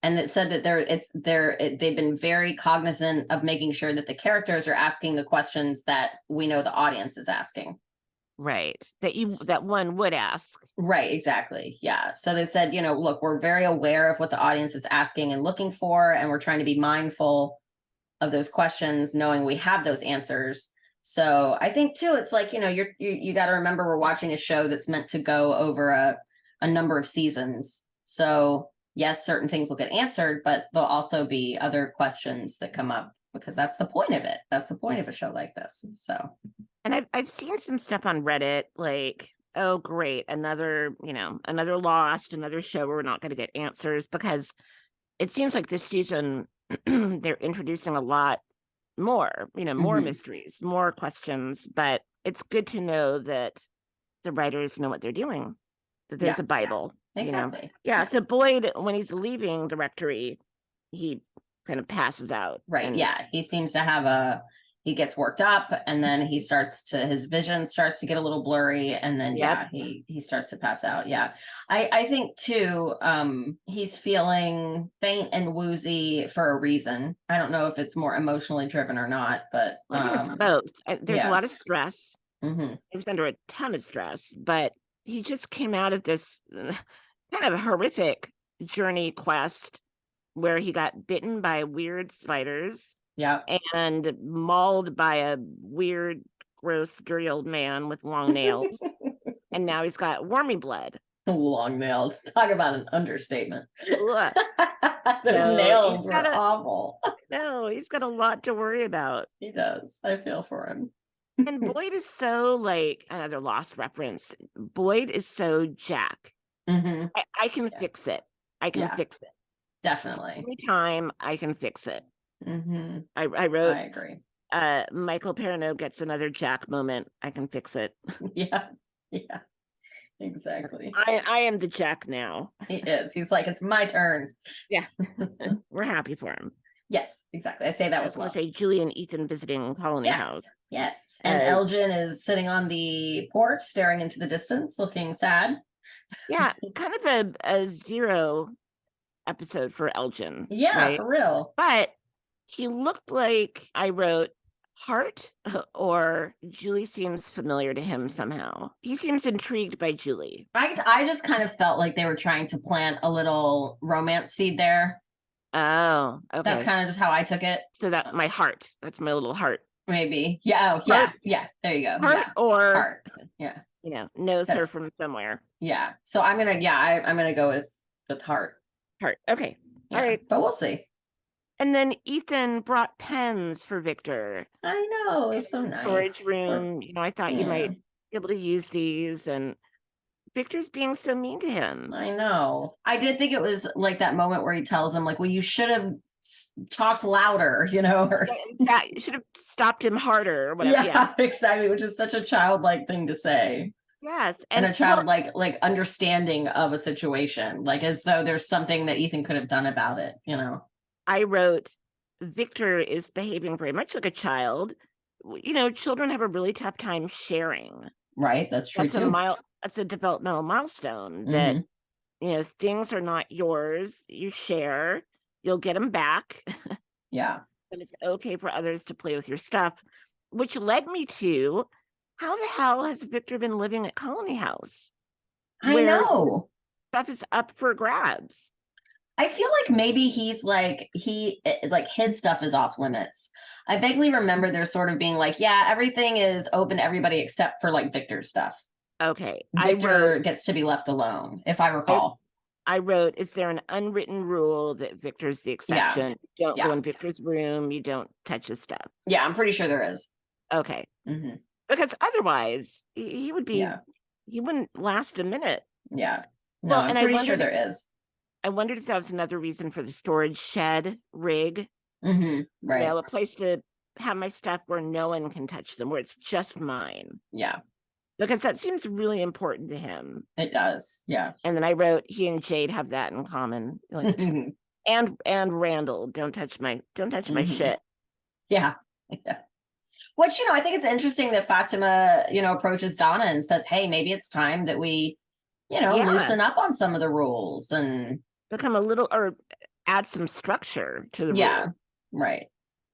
it said that they've been very cognizant of making sure that the characters are asking the questions that we know the audience is asking. Right. That one would ask. Right, exactly. Yeah. So they said, look, we're very aware of what the audience is asking and looking for, and we're trying to be mindful of those questions, knowing we have those answers. So I think too, it's like, you got to remember we're watching a show that's meant to go over a number of seasons. So yes, certain things will get answered, but there'll also be other questions that come up because that's the point of it. That's the point of a show like this. So. And I've seen some stuff on Reddit like, oh, great, another Lost, another show where we're not going to get answers, because it seems like this season they're introducing a lot more, more mysteries, more questions. But it's good to know that the writers know what they're doing, that there's a Bible. Exactly. Yeah. So Boyd, when he's leaving the rectory, he kind of passes out. Right. Yeah. He seems to he gets worked up, and then his vision starts to get a little blurry, and then he starts to pass out. Yeah. I think too, he's feeling faint and woozy for a reason. I don't know if it's more emotionally driven or not, but I think it's both. There's a lot of stress. Mm-hmm. He was under a ton of stress, but he just came out of this kind of horrific journey quest where he got bitten by weird spiders. Yeah. And mauled by a weird, gross, dirty old man with long nails. And now he's got wormy blood. Long nails. Talk about an understatement. Those nails were awful. No, he's got a lot to worry about. He does. I feel for him. And Boyd is so like another Lost reference. Boyd is so Jack. Mm-hmm. I can fix it. I can fix it. Definitely. Anytime I can fix it. Mm-hmm. I wrote. I agree. Michael Perrineau gets another Jack moment. I can fix it. Yeah. Exactly. I am the Jack now. He is. He's like, it's my turn. Yeah. We're happy for him. Yes, exactly. I say that I was with going love. to say Julie and Ethan visiting Colony House. Yes. And Elgin is sitting on the porch, staring into the distance, looking sad. Yeah, kind of a zero episode for Elgin. Yeah, right? for real. But he looked like, I wrote, Hart, or Julie seems familiar to him somehow. He seems intrigued by Julie. I just kind of felt like they were trying to plant a little romance seed there. Oh, okay. That's kind of just how I took it. So that my heart. That's my little heart. Maybe. Yeah. Oh, yeah. Heart, yeah. There you go. Heart yeah. or Heart. Yeah. Knows her from somewhere. Yeah. So I'm gonna. Yeah. I'm gonna go with heart. Heart. Okay. Yeah. All right. But we'll see. And then Ethan brought pens for Victor. I know. It's so nice. Storage room. I thought you might be able to use these, and Victor's being so mean to him. I know. I did think it was like that moment where he tells him, like, well, you should have talked louder, or in fact, you should have stopped him harder or whatever. Yeah, exactly, which is such a childlike thing to say. Yes. And a childlike like understanding of a situation, like as though there's something that Ethan could have done about it, I wrote, Victor is behaving very much like a child. Children have a really tough time sharing. Right, that's true too. That's a developmental milestone that, things are not yours. You share, you'll get them back. Yeah. And it's okay for others to play with your stuff, which led me to, how the hell has Victor been living at Colony House? I know. Stuff is up for grabs. I feel like maybe he's like, his stuff is off limits. I vaguely remember there sort of being like, yeah, everything is open to everybody except for like Victor's stuff. Okay. Victor gets to be left alone, if I recall. I wrote, is there an unwritten rule that Victor's the exception? You don't go in Victor's room. You don't touch his stuff. Yeah, I'm pretty sure there is. Okay. Mm-hmm. Because otherwise, he would be, he wouldn't last a minute. Yeah. No, I'm pretty sure there is. I wondered if that was another reason for the storage shed rig. Mm-hmm. Right. A place to have my stuff where no one can touch them, where it's just mine. Yeah. Because that seems really important to him. It does. Yeah. And then I wrote, he and Jade have that in common. Like, and Randall, don't touch my shit. Yeah. Yeah. Which, I think it's interesting that Fatima, approaches Donna and says, hey, maybe it's time that we, loosen up on some of the rules and become a little, or add some structure to the rule. Right.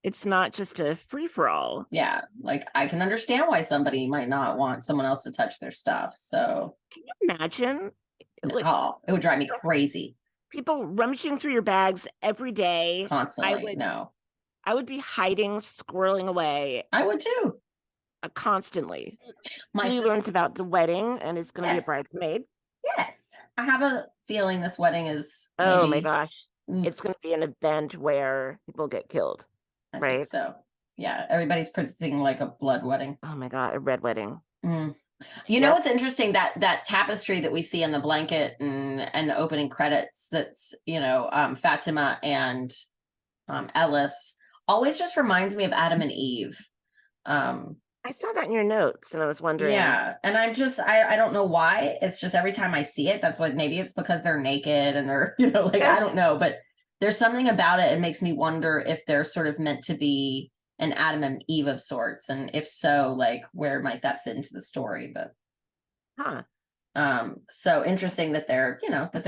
It's not just a free-for-all. Yeah. Like, I can understand why somebody might not want someone else to touch their stuff. So can you imagine? It would drive me crazy. People rummaging through your bags every day. Constantly. I would be hiding, squirreling away. I would too. Constantly. Julie learns about the wedding and is going to be a bridesmaid. Yes. I have a feeling this wedding is oh my gosh. It's going to be an event where people get killed. I think so. Yeah. Everybody's predicting like a blood wedding. Oh my God. A red wedding. You know what's interesting? That tapestry that we see in the blanket and the opening credits, that's, Fatima and Ellis, always just reminds me of Adam and Eve. I saw that in your notes and I was wondering. Yeah. And I don't know why. It's just every time I see it, that's what, maybe it's because they're naked and they're, I don't know, but there's something about it. It makes me wonder if they're sort of meant to be an Adam and Eve of sorts. And if so, like, where might that fit into the story? But, so interesting that they're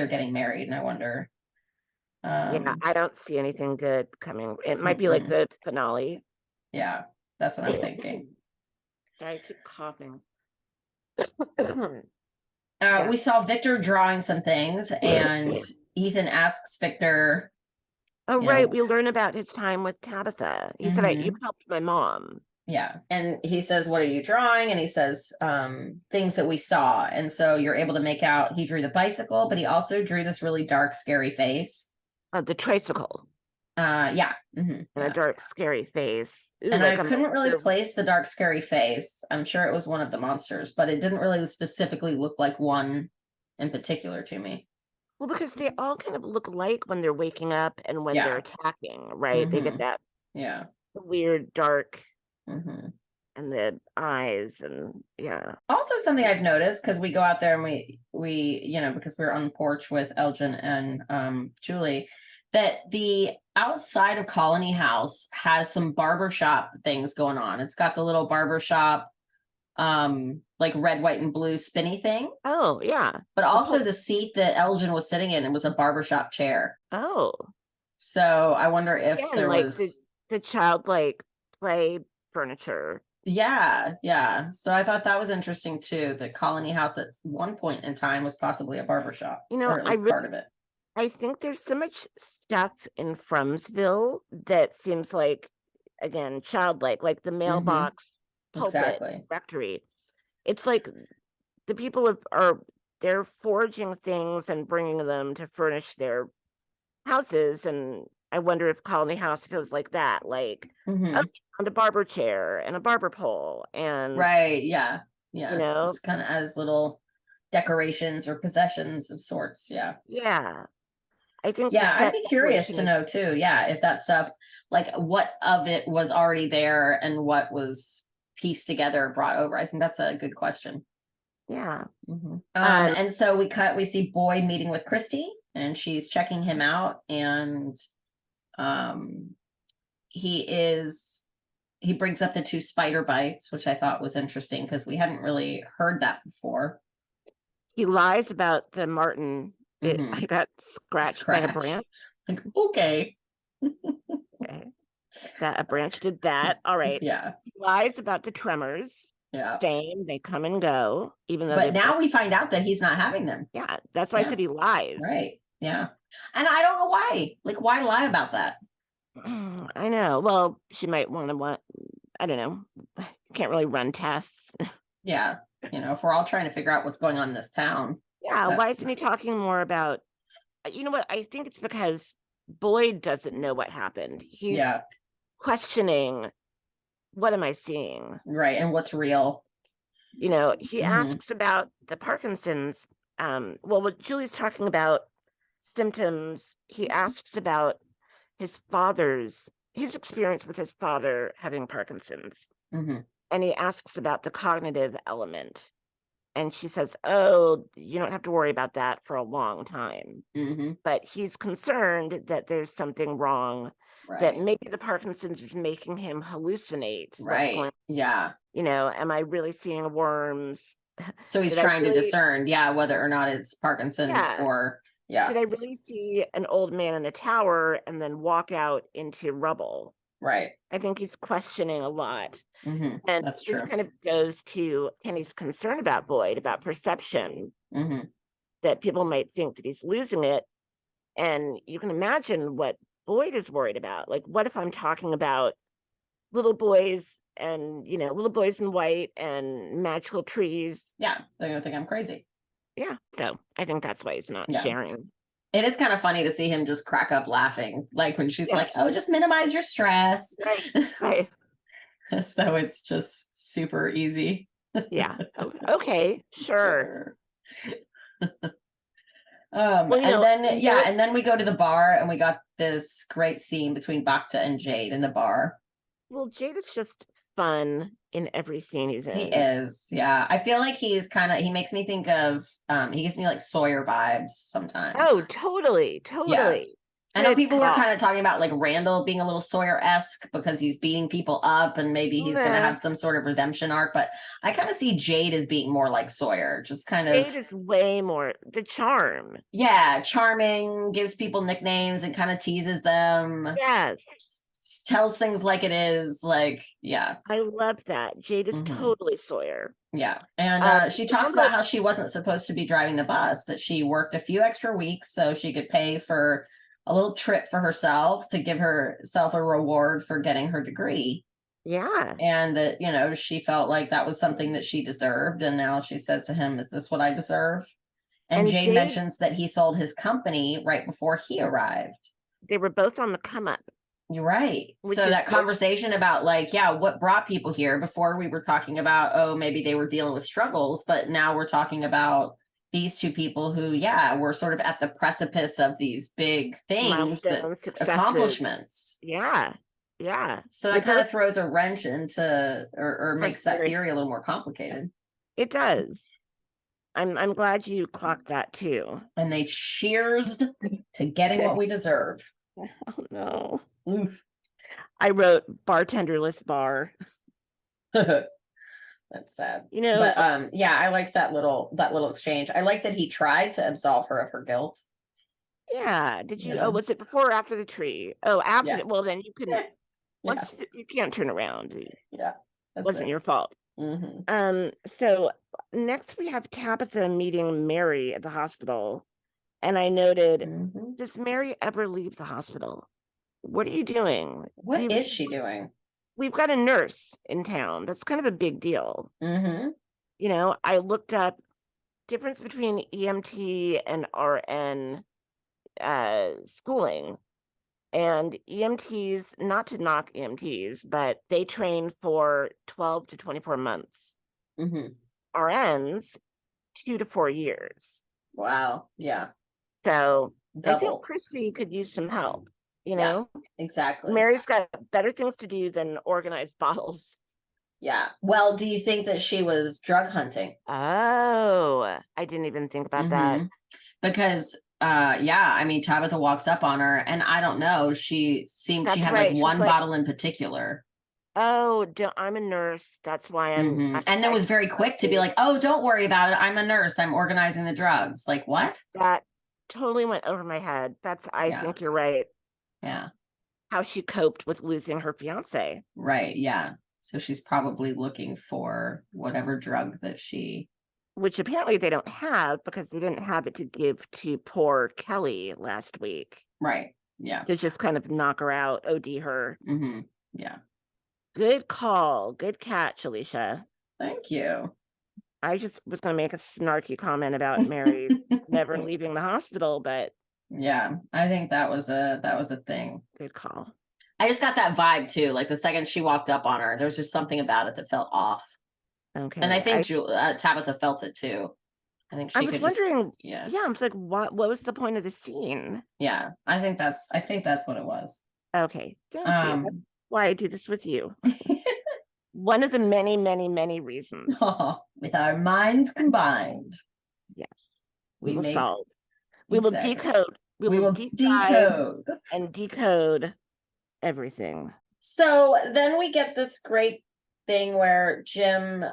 getting married. And I wonder. Yeah, I don't see anything good coming. It might be like the finale. Yeah, that's what I'm thinking. I keep coughing. We saw Victor drawing some things, and Ethan asks Victor. Oh, right. We learn about his time with Tabitha. He said, you helped my mom. Yeah. And he says, what are you drawing? And he says, things that we saw. And so you're able to make out, he drew the bicycle, but he also drew this really dark, scary face. The tricycle. Yeah. And a dark, scary face. Ooh, and I couldn't really place the dark, scary face. I'm sure it was one of the monsters, but it didn't really specifically look like one in particular to me. Well, because they all kind of look alike when they're waking up and when they're attacking, right? They get that weird dark and the eyes and Also something I've noticed, because we go out there and we because we're on the porch with Elgin and Julie, that the outside of Colony House has some barbershop things going on. It's got the little barbershop, like red, white, and blue spinny thing. Oh, yeah. But also the seat that Elgin was sitting in, it was a barbershop chair. Oh. So I wonder if there like was the childlike play furniture. Yeah. So I thought that was interesting too. The Colony House at one point in time was possibly a barbershop, or at least part of it. I think there's so much stuff in Frumsville that seems like, again, childlike, like the mailbox, pulpit, rectory. It's like the people they're forging things and bringing them to furnish their houses, and I wonder if Colony House feels like that, like on a barber chair and a barber pole, and yeah, just kind of as little decorations or possessions of sorts. Yeah, I think I'd be curious to know too, if that stuff, like what of it was already there and what was pieced together, brought over. I think that's a good question. And so we see Boyd meeting with Christy, and she's checking him out, and he brings up the 2 spider bites, which I thought was interesting because we hadn't really heard that before. He lies about the marten. I got scratched by a branch. Like, okay. That a branch did that. All right. Yeah. He lies about the tremors. Yeah. Same. They come and go, even though. But now we find out that he's not having them. Yeah. That's why I said he lies. Right. Yeah. And I don't know why. Like, why lie about that? I know. Well, she might want to I don't know. Can't really run tests. Yeah. If we're all trying to figure out what's going on in this town. Yeah. Why isn't he talking more about, you know what? I think it's because Boyd doesn't know what happened. He's questioning, what am I seeing? Right. And what's real? He asks about the Parkinson's. When Julie's talking about symptoms, he asks about his experience with his father having Parkinson's. And he asks about the cognitive element. And she says, oh, you don't have to worry about that for a long time. But he's concerned that there's something wrong, that maybe the Parkinson's is making him hallucinate. Right. Yeah. Am I really seeing worms? So he's trying to discern, whether or not it's Parkinson's or, Did I really see an old man in a tower and then walk out into rubble? Right. I think he's questioning a lot. And that's true. This kind of goes to Kenny's concern about Boyd, about perception, that people might think that he's losing it. And you can imagine what Boyd is worried about. Like, what if I'm talking about little boys and, little boys in white and magical trees? Yeah, they're going to think I'm crazy. Yeah, so I think that's why he's not sharing. It is kind of funny to see him just crack up laughing, like when she's like, oh, just minimize your stress. Right. As though it's just super easy. Yeah. Okay, sure. And then we go to the bar, and we got this great scene between Bacta and Jade in the bar. Well, Jade is just fun in every scene he's in. He is, yeah. I feel like he makes me think of, he gives me like Sawyer vibes sometimes. Oh, totally. Yeah. I know people were kind of talking about like Randall being a little Sawyer-esque because he's beating people up and maybe he's going to have some sort of redemption arc, but I kind of see Jade as being more like Sawyer, just kind of. Jade is way more the charm. Yeah, charming, gives people nicknames and kind of teases them. Yes. Tells things like it is, like, yeah. I love that. Jade is totally Sawyer. Yeah. And she talks about how she wasn't supposed to be driving the bus, that she worked a few extra weeks so she could pay for a little trip for herself to give herself a reward for getting her degree. Yeah. And that, she felt like that was something that she deserved. And now she says to him, is this what I deserve? And Jade mentions that he sold his company right before he arrived. They were both on the come up. You're right. So that conversation about like, what brought people here, before we were talking about, oh, maybe they were dealing with struggles, but now we're talking about these two people who, were sort of at the precipice of these big things, accomplishments. Yeah. Yeah. So that kind of throws a wrench into, or makes that theory a little more complicated. It does. I'm glad you clocked that too. And they cheersed to getting what we deserve. Oh no. Oof. I wrote bartenderless bar. That's sad. You know, But yeah, I liked that little exchange. I like that he tried to absolve her of her guilt. yeah. Did You you? Oh, know? was it before or after the tree? Oh, after. Yeah. Well, then you can. Yeah. You can't turn around. It Yeah. That's wasn't it. your fault. Mm-hmm. So next we have Tabitha meeting Mary at the hospital, and I noted, Mm-hmm. does Mary ever leave the hospital? What are you doing? What is she doing? We've got a nurse in town. That's kind of a big deal. Mm-hmm. You know, I looked up difference between EMT and RN schooling. And EMTs, not to knock EMTs, but they train for 12 to 24 months. Mm-hmm. RNs, 2 to 4 years. Wow. Yeah. So I think Double. Christy could use some help, you Yeah. know? Exactly. Mary's got better things to do than organize bottles. Yeah. Well, do you think that she was drug hunting? Oh, I didn't even think about that. Because yeah, I mean Tabitha walks up on her and I don't know, she That's had right. like She's one like, bottle in particular. oh, I'm a nurse. That's why I'm And then was very quick to be like, oh, don't worry about it. I'm a nurse. I'm organizing the drugs. Like what? That totally went over my head. I Yeah. think you're right. Yeah. How she coped with losing her fiance. Right. Yeah. So she's probably looking for whatever drug that she. Which apparently they don't have because they didn't have it to give to poor Kelly last week. Right. Yeah. To just kind of knock her out, OD her. Mm-hmm. Yeah. Good call. Good catch, Alicia. Thank you. I just was going to make a snarky comment about Mary never leaving the hospital, but yeah, I think that was a thing. good call. I just got that vibe too. Like the second she walked up on her, there was just something about it that felt off. Okay. And I think Tabitha felt it too. I think she was could wondering, just, yeah. I was like, what was the point of the scene? Yeah, I think that's what it was. Okay, thank you. That's why I do this with you. One of the many, many, many reasons. With our minds combined. Yes. We will solve. We exactly. will decode. We will decode and decode everything. So then we get this great thing where Jim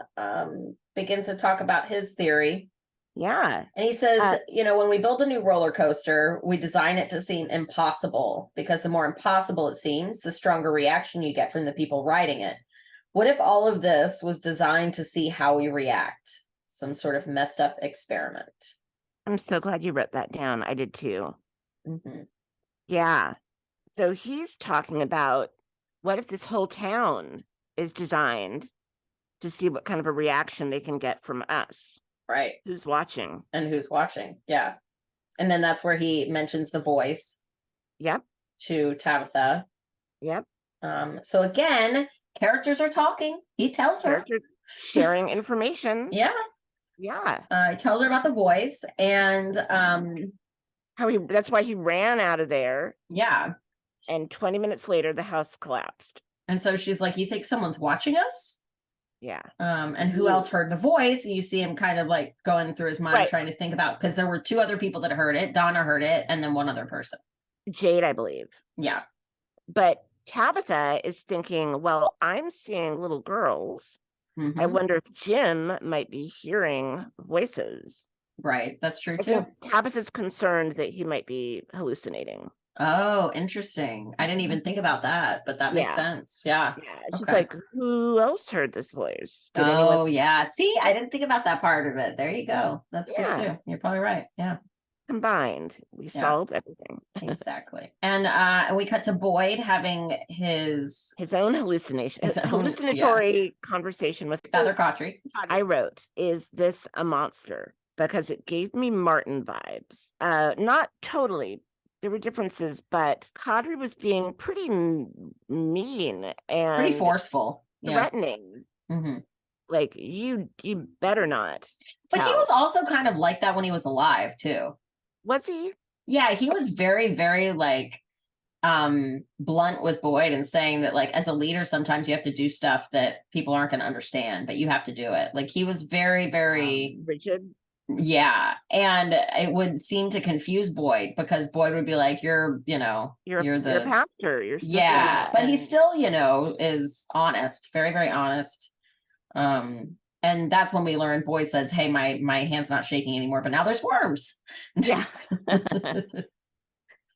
begins to talk about his theory. Yeah. And he says, when we build a new roller coaster, we design it to seem impossible because the more impossible it seems, the stronger reaction you get from the people riding it. What if all of this was designed to see how we react? Some sort of messed up experiment. I'm so glad you wrote that down. I did too. Mm-hmm. Yeah. So he's talking about what if this whole town is designed to see what kind of a reaction they can get from us. Right. Who's watching. And who's watching. Yeah. And then that's where he mentions the voice. Yep. To Tabitha. Yep. So again, characters are talking. He tells her. Sharing information. Yeah. Yeah. He tells her about the voice and that's why he ran out of there. Yeah. And 20 minutes later, the house collapsed. And so she's like, you think someone's watching us? Yeah. And who else heard the voice? And you see him kind of like going through his mind, trying to think about, because there were 2 other people that heard it. Donna heard it, and then one other person. Jade, I believe. Yeah. But Tabitha is thinking, well, I'm seeing little girls. Mm-hmm. I wonder if Jim might be hearing voices. Right. That's true too. Tabitha's concerned that he might be hallucinating. Oh, interesting. I didn't even think about that, but that makes sense. Yeah. Yeah. She's like, who else heard this voice? Yeah. See, I didn't think about that part of it. There you go. That's good too. You're probably right. Yeah. Combined, we solved everything. Exactly. And we cut to Boyd having his own hallucination, hallucinatory conversation with Father Cautry. I wrote, is this a monster? Because it gave me Martin vibes. Not totally. There were differences, but Cautry was being pretty mean and pretty forceful, threatening. Mm-hmm. Like you better not. But he was also kind of like that when he was alive too. Was he? Yeah, he was very, very like blunt with Boyd and saying that like as a leader, sometimes you have to do stuff that people aren't going to understand, but you have to do it. Like he was very, very rigid. Yeah, and it would seem to confuse Boyd because Boyd would be like, "You're, You're you're a the pastor. You're supposed to yeah," but he and still, is honest, very, very honest. And that's when we learned Boyd says, "Hey, my hand's not shaking anymore, but now there's worms." yeah.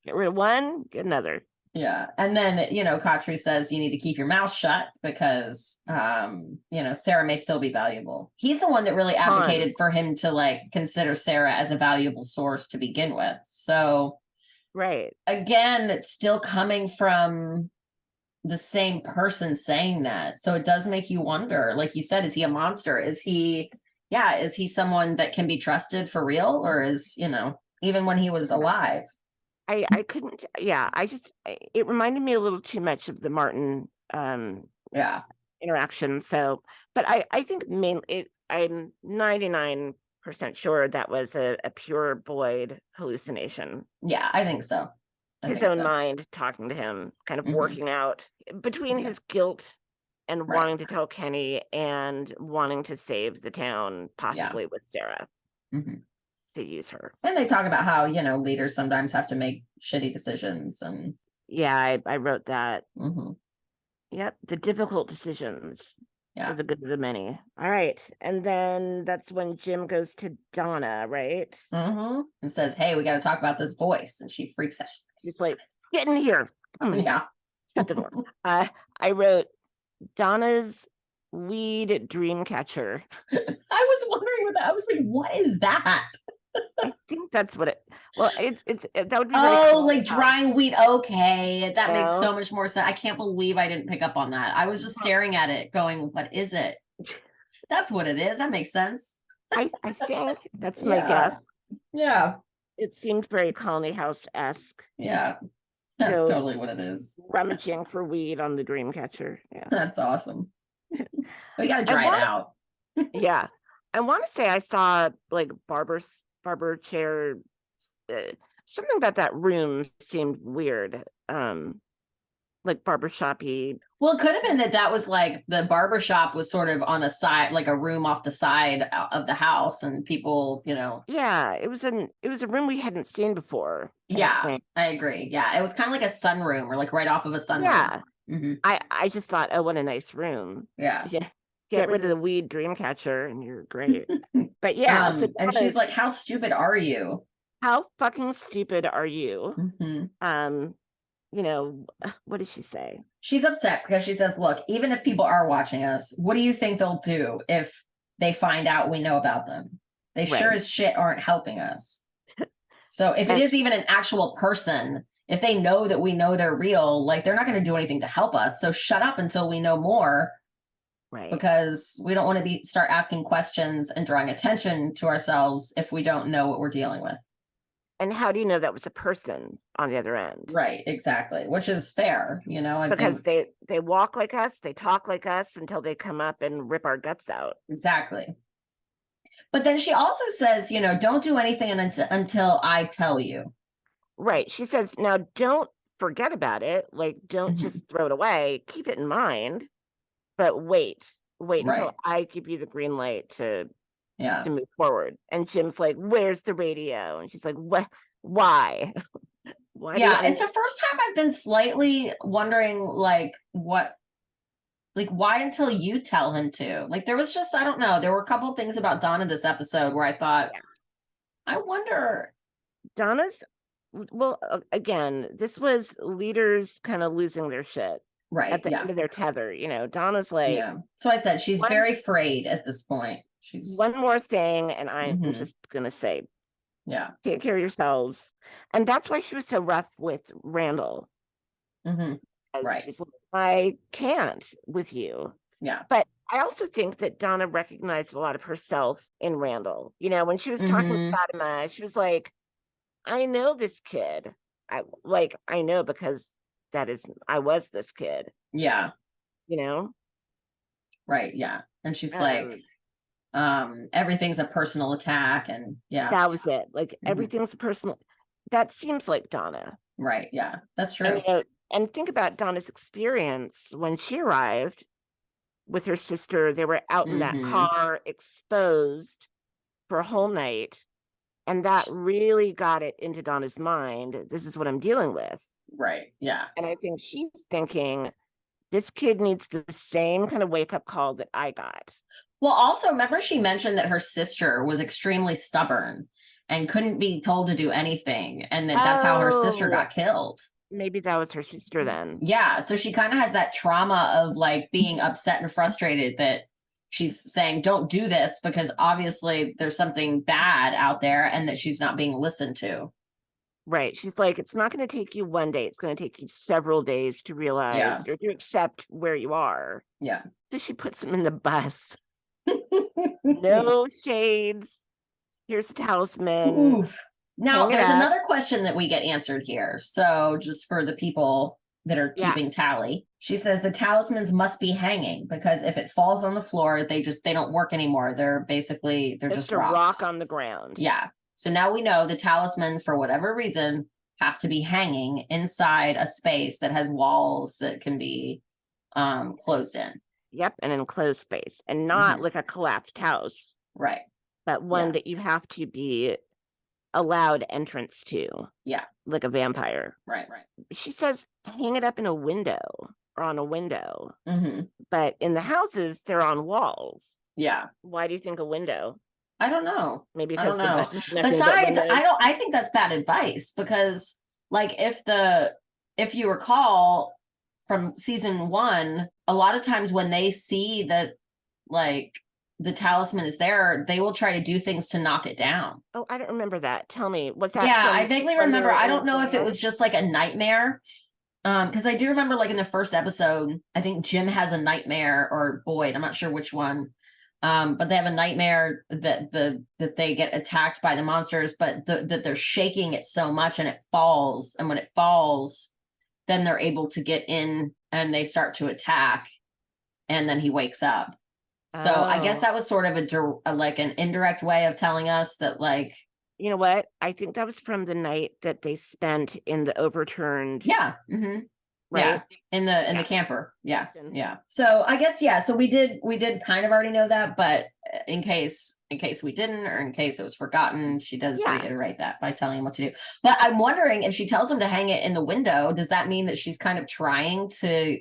Get rid of one, get another. Yeah. And then, Khatri says you need to keep your mouth shut because, Sarah may still be valuable. He's the one that really advocated for him to like consider Sarah as a valuable source to begin with. So, Right. again, it's still coming from the same person saying that. So it does make you wonder, like you said, is he a monster? Is he someone that can be trusted for real? Or is, even when he was alive? I couldn't, yeah, it reminded me a little too much of the Martin Yeah. interaction. So, but I think I'm 99% sure that was a pure Boyd hallucination. Yeah, I think so. His own mind talking to him, kind of working out between his guilt and wanting to tell Kenny and wanting to save the town, possibly with Sarah. To use her. And they talk about how, leaders sometimes have to make shitty decisions. And yeah, I wrote that. Mm-hmm. Yep, the difficult decisions for the good of the many. All right. And then that's when Jim goes to Donna, right? And says, "Hey, we got to talk about this voice." And she freaks out. She's like, "Get in here." Yeah. Shut the door. I wrote Donna's weed dream catcher. I was wondering what that. I was like, what is that? I think that's what that would be like drying weed. Okay, that makes so much more sense. I can't believe I didn't pick up on that. I was just staring at it going, what is it? That's what it is. That makes sense. I think that's my guess. Yeah, it seemed very Colony House-esque. Yeah, that's totally what it is. Rummaging for weed on the dream catcher. Yeah, that's awesome. We gotta dry it out. Yeah, I want to say I saw like barber chair. Something about that room seemed weird. Like barbershop-y. Well, it could have been that was like the barbershop was sort of on a side, like a room off the side of the house, and people, Yeah, it was a room we hadn't seen before. Yeah, I agree. Yeah, it was kind of like a sunroom or like right off of a sunroom. Yeah. I just thought, oh, what a nice room. Yeah. Get rid of the weed dream catcher and you're great. But yeah. And she's like, how stupid are you? How fucking stupid are you? What did she say? She's upset because she says, look, even if people are watching us, what do you think they'll do if they find out we know about them? They sure as shit aren't helping us. So if it is even an actual person, if they know that we know they're real, like they're not going to do anything to help us. So shut up until we know more. Right. Because we don't want to start asking questions and drawing attention to ourselves if we don't know what we're dealing with. And how do you know that was a person on the other end? Right, exactly. Which is fair, because they walk like us, they talk like us until they come up and rip our guts out. Exactly. But then she also says, don't do anything until I tell you. Right. She says, now don't forget about it. Like, don't just throw it away. Keep it in mind. But wait until I give you the green light to move forward. And Jim's like, where's the radio? And she's like, what? Why? Yeah, it's the first time I've been slightly wondering, why until you tell him to? Like, there was just, I don't know. There were a couple of things about Donna this episode where I thought, I wonder. Donna's, well, again, this was leaders kind of losing their shit. Right. At the end of their tether, Donna's like. Yeah. So I said she's very frayed at this point. She's one more thing, and I'm just gonna say, take care of yourselves. And that's why she was so rough with Randall. Right. She's like, I can't with you. Yeah. But I also think that Donna recognized a lot of herself in Randall. When she was talking with Fatima, she was like, I know this kid. I know because I was this kid. Yeah. Right. Yeah. And she's like, everything's a personal attack. And that was it. Like everything's a personal. That seems like Donna. Right. Yeah, that's true. And think about Donna's experience when she arrived with her sister. They were out in that car, exposed for a whole night. And that really got it into Donna's mind. This is what I'm dealing with. Right. Yeah. And I think she's thinking, this kid needs the same kind of wake-up call that I got. Well, also, remember she mentioned that her sister was extremely stubborn and couldn't be told to do anything. And that's how her sister got killed. Maybe that was her sister then. Yeah. So she kind of has that trauma of like being upset and frustrated that she's saying, don't do this because obviously there's something bad out there and that she's not being listened to. Right. She's like, it's not going to take you one day. It's going to take you several days to realize or to accept where you are. Yeah. So she puts him in the bus. No shades. Here's a talisman. Oof. Now, there's another question that we get answered here. So just for the people that are keeping tally, she says the talismans must be hanging because if it falls on the floor, they don't work anymore. They're just a rocks. Rock on the ground. Yeah. So now we know the talisman, for whatever reason, has to be hanging inside a space that has walls that can be closed in. Yep, an enclosed space, and not like a collapsed house. Right. But one that you have to be allowed entrance to. Yeah. Like a vampire. Right. She says hang it up in a window or on a window. Mm-hmm. But in the houses, they're on walls. Yeah. Why do you think a window? I don't know. Maybe because I don't know. Besides, I think that's bad advice because like if you recall from season 1, a lot of times when they see that like the talisman is there, they will try to do things to knock it down. Oh, I don't remember that. Tell me, what's that? Yeah, I vaguely remember. I don't know if it was just like a nightmare. Because I do remember like in the first episode, I think Jim has a nightmare, or Boyd, I'm not sure which one. But they have a nightmare that they get attacked by the monsters, but that they're shaking it so much and it falls. And when it falls, then they're able to get in and they start to attack. And then he wakes up. So I guess that was sort of like an indirect way of telling us that, like, you know what? I think that was from the night that they spent in the overturned. Yeah. Mm-hmm. Right. Yeah. In the camper. Yeah. Yeah. So I guess, so we did kind of already know that, but in case we didn't, or in case it was forgotten, she does reiterate that by telling him what to do. But I'm wondering if she tells him to hang it in the window, does that mean that she's kind of trying to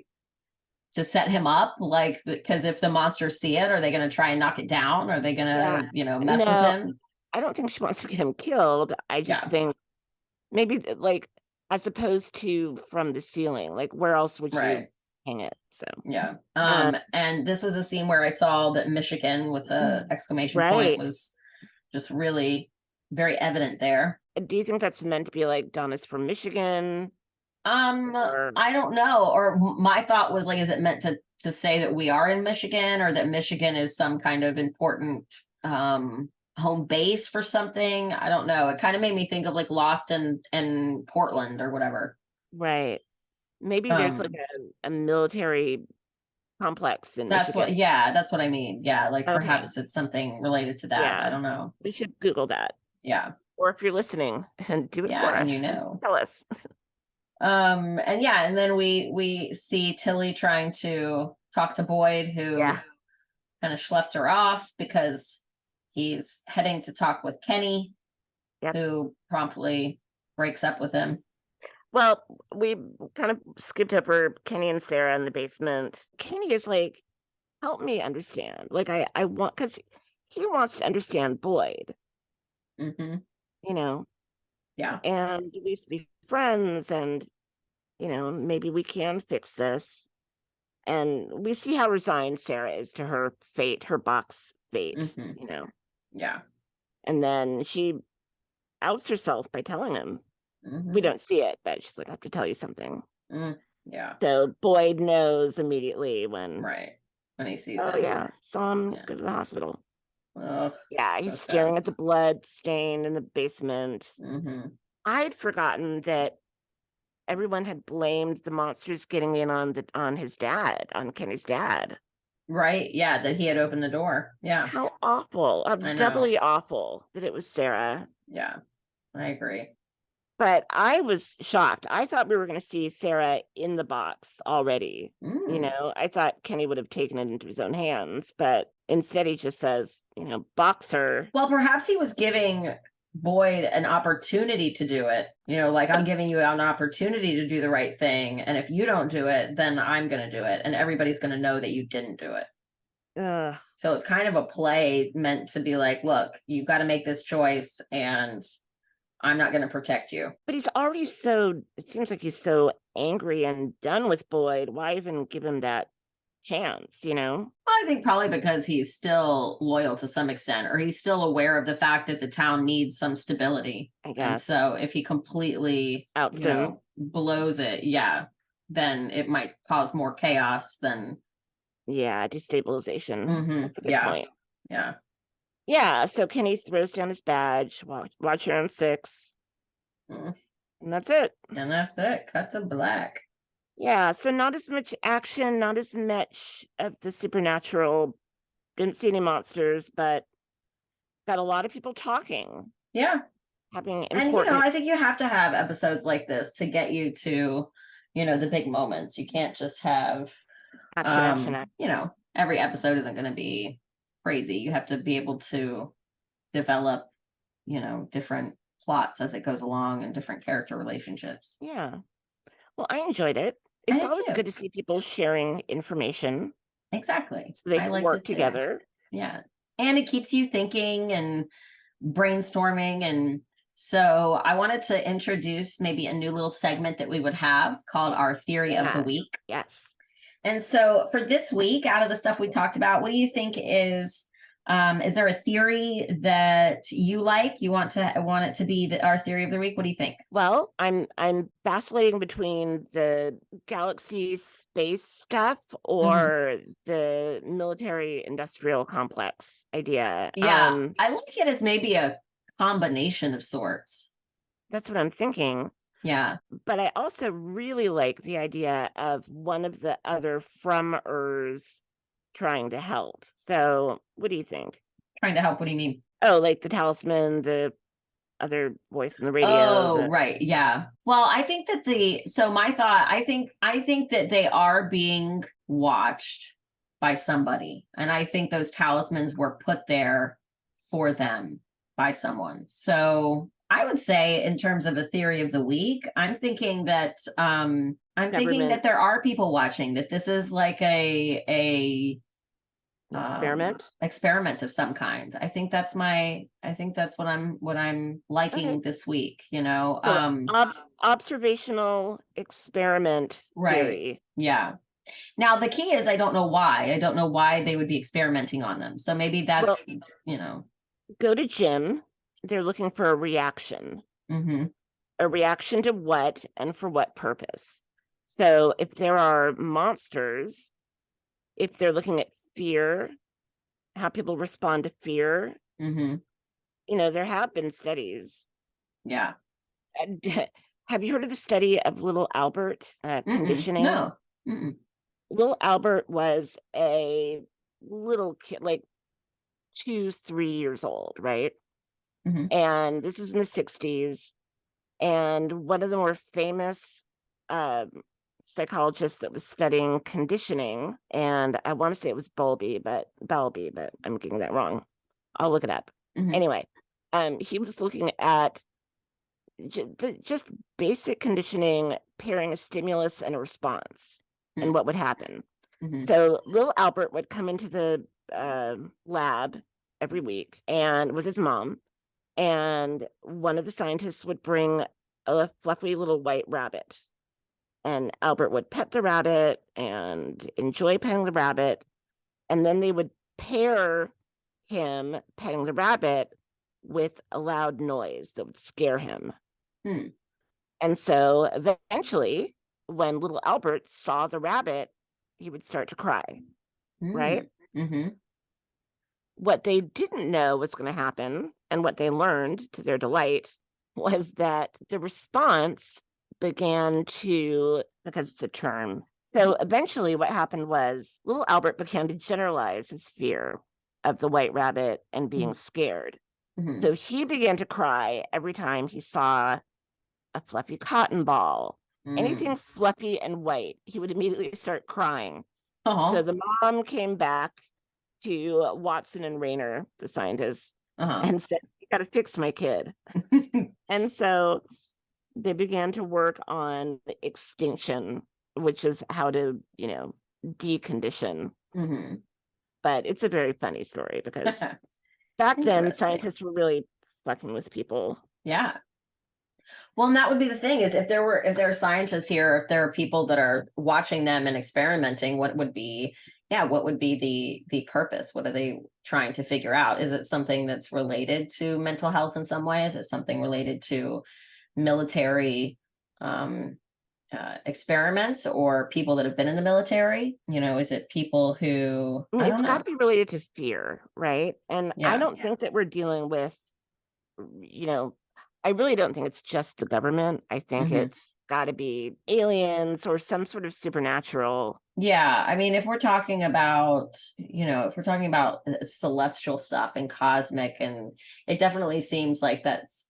set him up? Like, because if the monsters see it, are they going to try and knock it down? Are they going to, mess with him? I don't think she wants to get him killed. I just think maybe like, as opposed to from the ceiling, like where else would you hang it? So yeah. And this was a scene where I saw that Michigan with the exclamation point was just really very evident there. Do you think that's meant to be like Donna's from Michigan? I don't know. Or my thought was like, is it meant to say that we are in Michigan, or that Michigan is some kind of important home base for something? I don't know. It kind of made me think of like Lost in Portland or whatever. Right. Maybe there's like a military complex in Michigan. That's what I mean. Yeah, like perhaps it's something related to that. Yeah. I don't know. We should Google that. Yeah. Or if you're listening, and do it for us. And tell us. And then we see Tilly trying to talk to Boyd, who kind of schleps her off because he's heading to talk with Kenny, who promptly breaks up with him. Well, we kind of skipped over Kenny and Sarah in the basement. Kenny is like, help me understand. Like, I want, because he wants to understand Boyd. Mm-hmm. Yeah. And we used to be friends, and, maybe we can fix this. And we see how resigned Sarah is to her fate, her box fate, Yeah. And then she outs herself by telling him. Mm-hmm. We don't see it, but she's like, I have to tell you something. Yeah. So Boyd knows immediately when he sees it. Oh yeah, saw him go to the hospital. Oh, yeah, he's staring at the blood stain in the basement. Mm-hmm. I'd forgotten that everyone had blamed the monsters getting in on his dad, on Kenny's dad. Right. Yeah, that he had opened the door. Yeah. How awful. Doubly awful that it was Sarah. Yeah, I agree. But I was shocked. I thought we were going to see Sarah in the box already. I thought Kenny would have taken it into his own hands, but instead he just says, box her. Well, perhaps he was giving Boyd an opportunity to do it. Like, I'm giving you an opportunity to do the right thing. And if you don't do it, then I'm going to do it. And everybody's going to know that you didn't do it. So it's kind of a play meant to be like, look, you've got to make this choice and I'm not going to protect you. But he's already it seems like he's so angry and done with Boyd. Why even give him that chance, Well, I think probably because he's still loyal to some extent, or he's still aware of the fact that the town needs some stability. I guess. And so if he completely blows it, then it might cause more chaos than destabilization. Mm-hmm. Point. Yeah, so Kenny throws down his badge, watch your own 6. And that's it. Cut to black. Yeah, so not as much action, not as much of the supernatural. Didn't see any monsters, but got a lot of people talking. Yeah. Having important... And, I think you have to have episodes like this to get you to, the big moments. You can't just have action. Every episode isn't going to be crazy. You have to be able to develop, different plots as it goes along and different character relationships. Yeah. Well, I enjoyed it. It's always good to see people sharing information. Exactly. So they can work together. Yeah. And it keeps you thinking and brainstorming. And so I wanted to introduce maybe a new little segment that we would have called our Theory of the Week. Yes. And so for this week, out of the stuff we talked about, what do you think is there a theory that you like? You want it to be our theory of the week? What do you think? Well, I'm vacillating between the galaxy space stuff or the military industrial complex idea. Yeah, I like it as maybe a combination of sorts. That's what I'm thinking. Yeah. But I also really like the idea of one of the other from-ers trying to help. So what do you think? Trying to help? What do you mean? Oh, like the talisman, the other voice in the radio. Oh, right. Yeah. Well, I think that I think that they are being watched by somebody. And I think those talismans were put there for them by someone. So I would say, in terms of a theory of the week, I'm thinking that thinking that there are people watching, that this is like a experiment of some kind. I think that's what I'm liking this week, So, observational experiment theory. Yeah. Now the key is I don't know why they would be experimenting on them. So maybe that's go to Jim. They're looking for a reaction. A reaction to what and for what purpose? So if there are monsters, if they're looking at fear, how people respond to fear, there have been studies. Yeah. Have you heard of the study of little Albert conditioning? No. Little Albert was a little kid, like 2-3 years old, right? And this was in the 60s. And one of the more famous psychologists that was studying conditioning, and I want to say it was Bowlby, but I'm getting that wrong. I'll look it up. Anyway, he was looking at just basic conditioning, pairing a stimulus and a response, and what would happen. So little Albert would come into the lab every week and with his mom, and one of the scientists would bring a fluffy little white rabbit, and Albert would pet the rabbit and enjoy petting the rabbit, and then they would pair him petting the rabbit with a loud noise that would scare him. And so eventually, when little Albert saw the rabbit, he would start to cry, right? What they didn't know was going to happen, and what they learned to their delight, was that the response began to, because it's a term. So eventually what happened was little Albert began to generalize his fear of the white rabbit and being scared. So he began to cry every time he saw a fluffy cotton ball, Mm. anything fluffy and white, he would immediately start crying. Uh-huh. So the mom came back to Watson and Rayner, the scientists, and said, "You got to fix my kid." And so they began to work on extinction, which is how to, decondition. Mm-hmm. But it's a very funny story because back then scientists were really fucking with people. Yeah. Well, and that would be the thing, is if there are scientists here, if there are people that are watching them and experimenting, what would be the purpose? What are they trying to figure out? Is it something that's related to mental health in some way? Is it something related to military experiments or people that have been in the military? Is it people who, I mean, I don't it's got know. to be related to fear, right? And I don't think that we're dealing with, I really don't think it's just the government. I think it's got to be aliens or some sort of supernatural. Yeah, I mean, if we're talking about, celestial stuff and cosmic, and it definitely seems like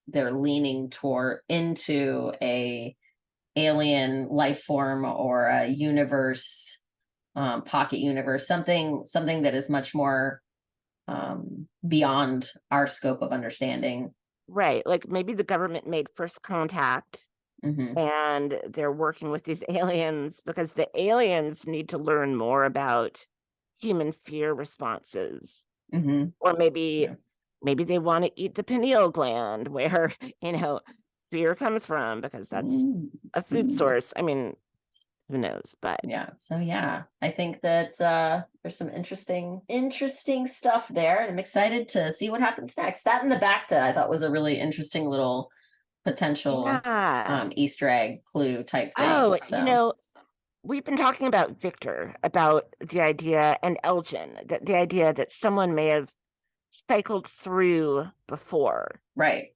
they're leaning into a alien life form or a universe, pocket universe, something that is much more beyond our scope of understanding. Right. Like maybe the government made first contact and they're working with these aliens because the aliens need to learn more about human fear responses. Or maybe they want to eat the pineal gland where, fear comes from, because that's a food source. I mean, who knows? But so I think that there's some interesting stuff there, and I'm excited to see what happens next. That and the Bacta I thought was a really interesting little potential Easter egg clue type thing. Oh, we've been talking about Victor, about the idea, and Elgin, that the idea that someone may have cycled through before. Right.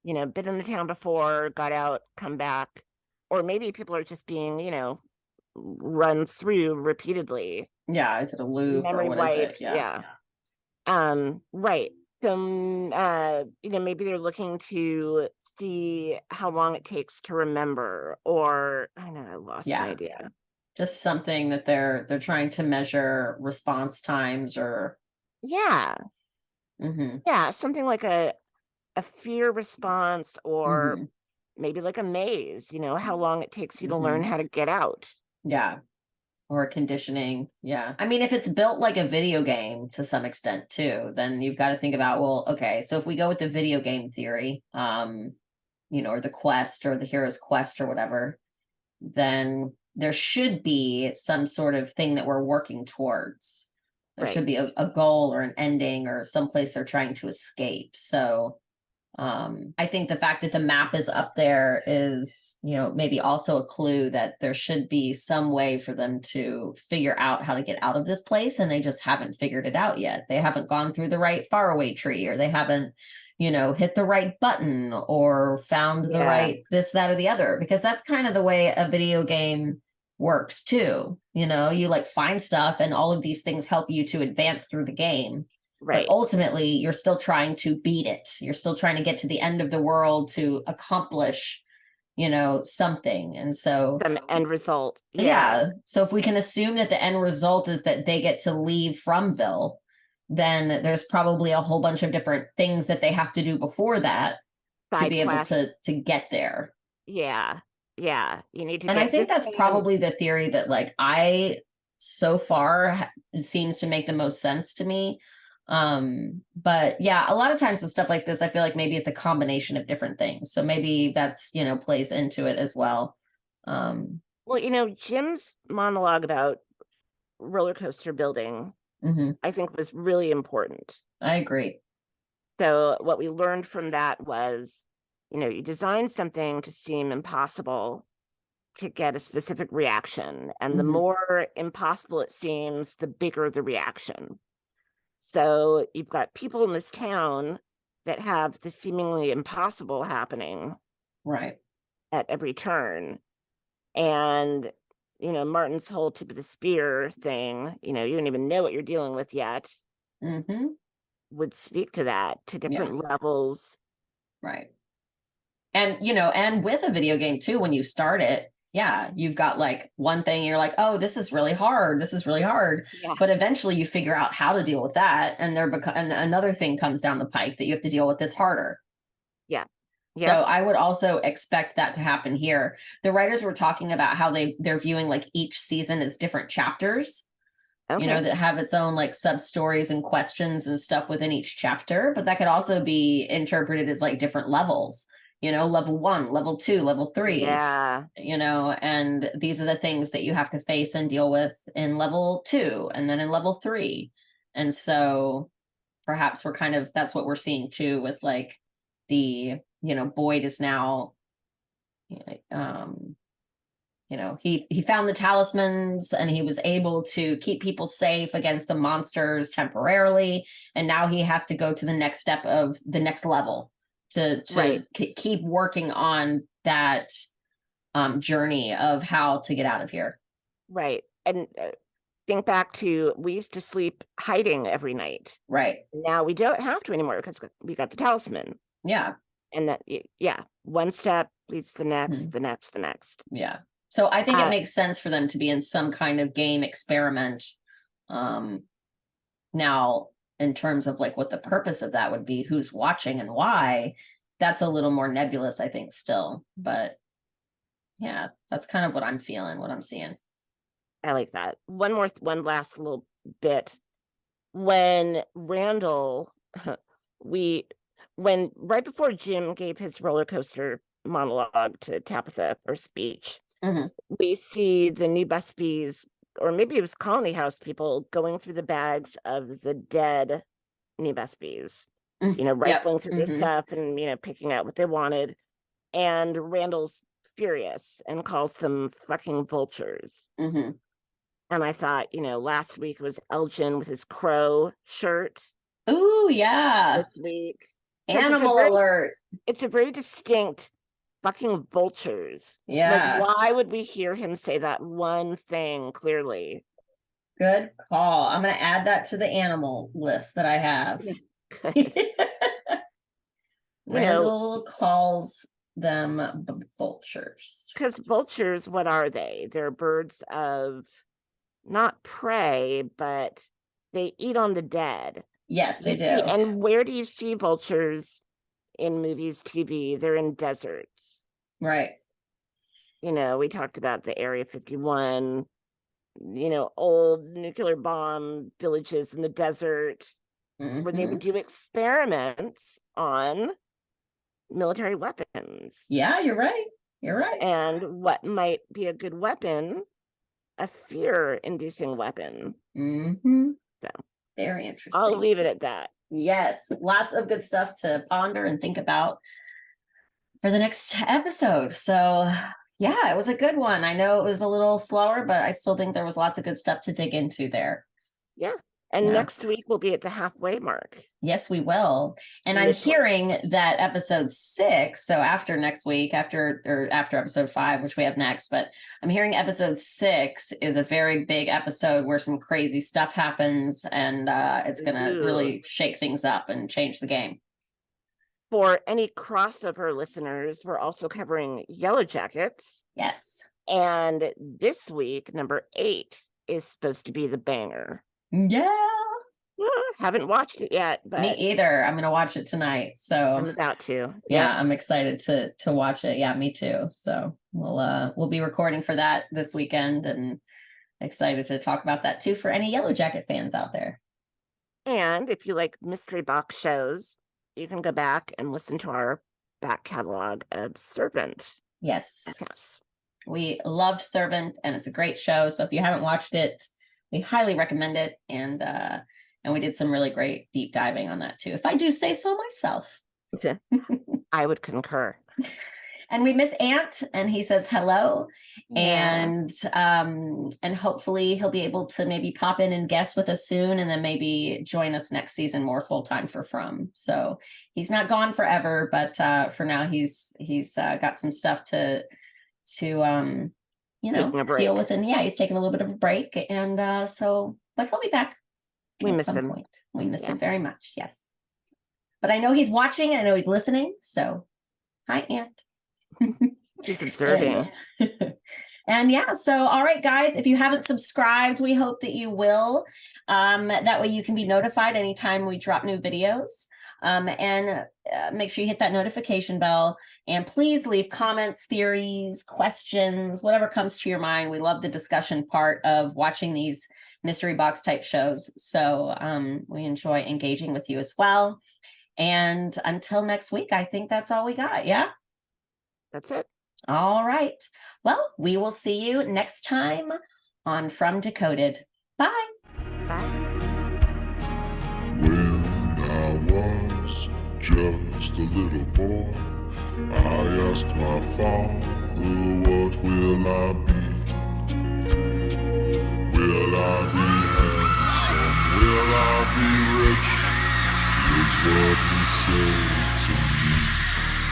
Been in the town before, got out, come back. Or maybe people are just being, run through repeatedly. Yeah, is it a loop memory or what wipe? is it? Yeah. Right. So maybe they're looking to see how long it takes to remember, or I don't know, I lost my idea. Just something that they're trying to measure response times, or something like a fear response, or maybe like a maze, how long it takes you to learn how to get out. Yeah. Or conditioning. Yeah. I mean, if it's built like a video game to some extent too, then you've got to think about, well, okay, so if we go with the video game theory, or the quest or the hero's quest or whatever, then there should be some sort of thing that we're working towards. There should be a goal or an ending or someplace they're trying to escape. So I think the fact that the map is up there is, maybe also a clue that there should be some way for them to figure out how to get out of this place, and they just haven't figured it out yet. They haven't gone through the right faraway tree, or they haven't, hit the right button or found the right this, that, or the other, because that's kind of the way a video game works too. You like find stuff, and all of these things help you to advance through the game. But ultimately, you're still trying to beat it. You're still trying to get to the end of the world to accomplish, something. And so some end result. Yeah. So if we can assume that the end result is that they get to leave Fromville, then there's probably a whole bunch of different things that they have to do before that to be able to get there. Yeah. You need to. And I think that's probably the theory that so far seems to make the most sense to me. But yeah, a lot of times with stuff like this, I feel like maybe it's a combination of different things. So maybe that's, plays into it as well. Well, Jim's monologue about roller coaster building, I think, was really important. I agree. So what we learned from that was, you design something to seem impossible to get a specific reaction. And the more impossible it seems, the bigger the reaction. So you've got people in this town that have the seemingly impossible happening at every turn. And, Martin's whole tip of the spear thing, you don't even know what you're dealing with yet, would speak to that, to different levels. Right. And, and with a video game too, when you start it, yeah, you've got like one thing, you're like, oh, this is really hard. This is really hard. Yeah. But eventually you figure out how to deal with that. And and another thing comes down the pike that you have to deal with that's harder. Yeah. So I would also expect that to happen here. The writers were talking about how they're viewing like each season as different chapters. Okay. That have its own like sub stories and questions and stuff within each chapter, but that could also be interpreted as like different levels, level 1, level 2, level 3. Yeah. And these are the things that you have to face and deal with in level 2 and then in level 3. And so perhaps that's what we're seeing too with like the, Boyd is now he found the talismans and he was able to keep people safe against the monsters temporarily. And now he has to go to the next step of the next level to keep working on that journey of how to get out of here. Right. And think back to, we used to sleep hiding every night. Right. Now we don't have to anymore because we got the talisman. Yeah. And that, one step leads to the next, the next, the next. Yeah. So I think it makes sense for them to be in some kind of game experiment. Now, in terms of like what the purpose of that would be, who's watching and why, that's a little more nebulous, I think, still. But yeah, that's kind of what I'm feeling, what I'm seeing. I like that. One last little bit. When Randall, right before Jim gave his roller coaster monologue to Tabitha, or speech, we see the new Busby's, or maybe it was Colony House people, going through the bags of the dead new Busby's, rifling through their stuff and, picking out what they wanted. And Randall's furious and calls them fucking vultures. And I thought, last week was Elgin with his crow shirt. Ooh, yeah. This week. Animal alert. It's a very distinct fucking vultures. Yeah. Like, why would we hear him say that one thing clearly? Good call. I'm going to add that to the animal list that I have. Randall calls them vultures. Because vultures, what are they? They're birds of not prey, but they eat on the dead. Yes, they do. And where do you see vultures in movies, TV? They're in deserts. Right. We talked about the Area 51, old nuclear bomb villages in the desert, where they would do experiments on military weapons. Yeah, you're right. You're right. And what might be a good weapon, a fear-inducing weapon. So, very interesting. I'll leave it at that. Yes, lots of good stuff to ponder and think about for the next episode. So yeah, it was a good one. I know it was a little slower, but I still think there was lots of good stuff to dig into there. Yeah. And next week we'll be at the halfway mark. Yes, we will. And I'm hearing that episode 6, so after next week, after episode 5, which we have next, but I'm hearing episode 6 is a very big episode where some crazy stuff happens, and it's going to really shake things up and change the game. For any crossover listeners, we're also covering Yellow Jackets. Yes. And this week, number 8 is supposed to be the banger. Yeah. Haven't watched it yet, but me either. I'm gonna watch it tonight. So I'm about to. Yeah, I'm excited to watch it. Yeah, me too. So we'll be recording for that this weekend, and excited to talk about that too for any Yellow Jacket fans out there. And if you like mystery box shows, you can go back and listen to our back catalog of Servant. Yes. We love Servant, and it's a great show. So if you haven't watched it, we highly recommend it. And we did some really great deep diving on that too, if I do say so myself. I would concur. And we miss Ant, and he says hello. Yeah. And hopefully he'll be able to maybe pop in and guest with us soon, and then maybe join us next season more full-time for From. So he's not gone forever, but for now he's got some stuff to deal with. And yeah, he's taking a little bit of a break. And but he'll be back. We miss him. We miss him very much. Yes. But I know he's watching, and I know he's listening. So Hi, Aunt. She's observing. And yeah, so all right, guys, if you haven't subscribed, we hope that you will. That way you can be notified anytime we drop new videos. And make sure you hit that notification bell. And please leave comments, theories, questions, whatever comes to your mind. We love the discussion part of watching these mystery box type shows. So we enjoy engaging with you as well. And until next week, I think that's all we got. Yeah. That's it. All right. Well, we will see you next time on From Decoded. Bye. Bye. When I was just a little boy, I asked my father, what will I be? Will I be handsome? Will I be rich? Is what he said to me.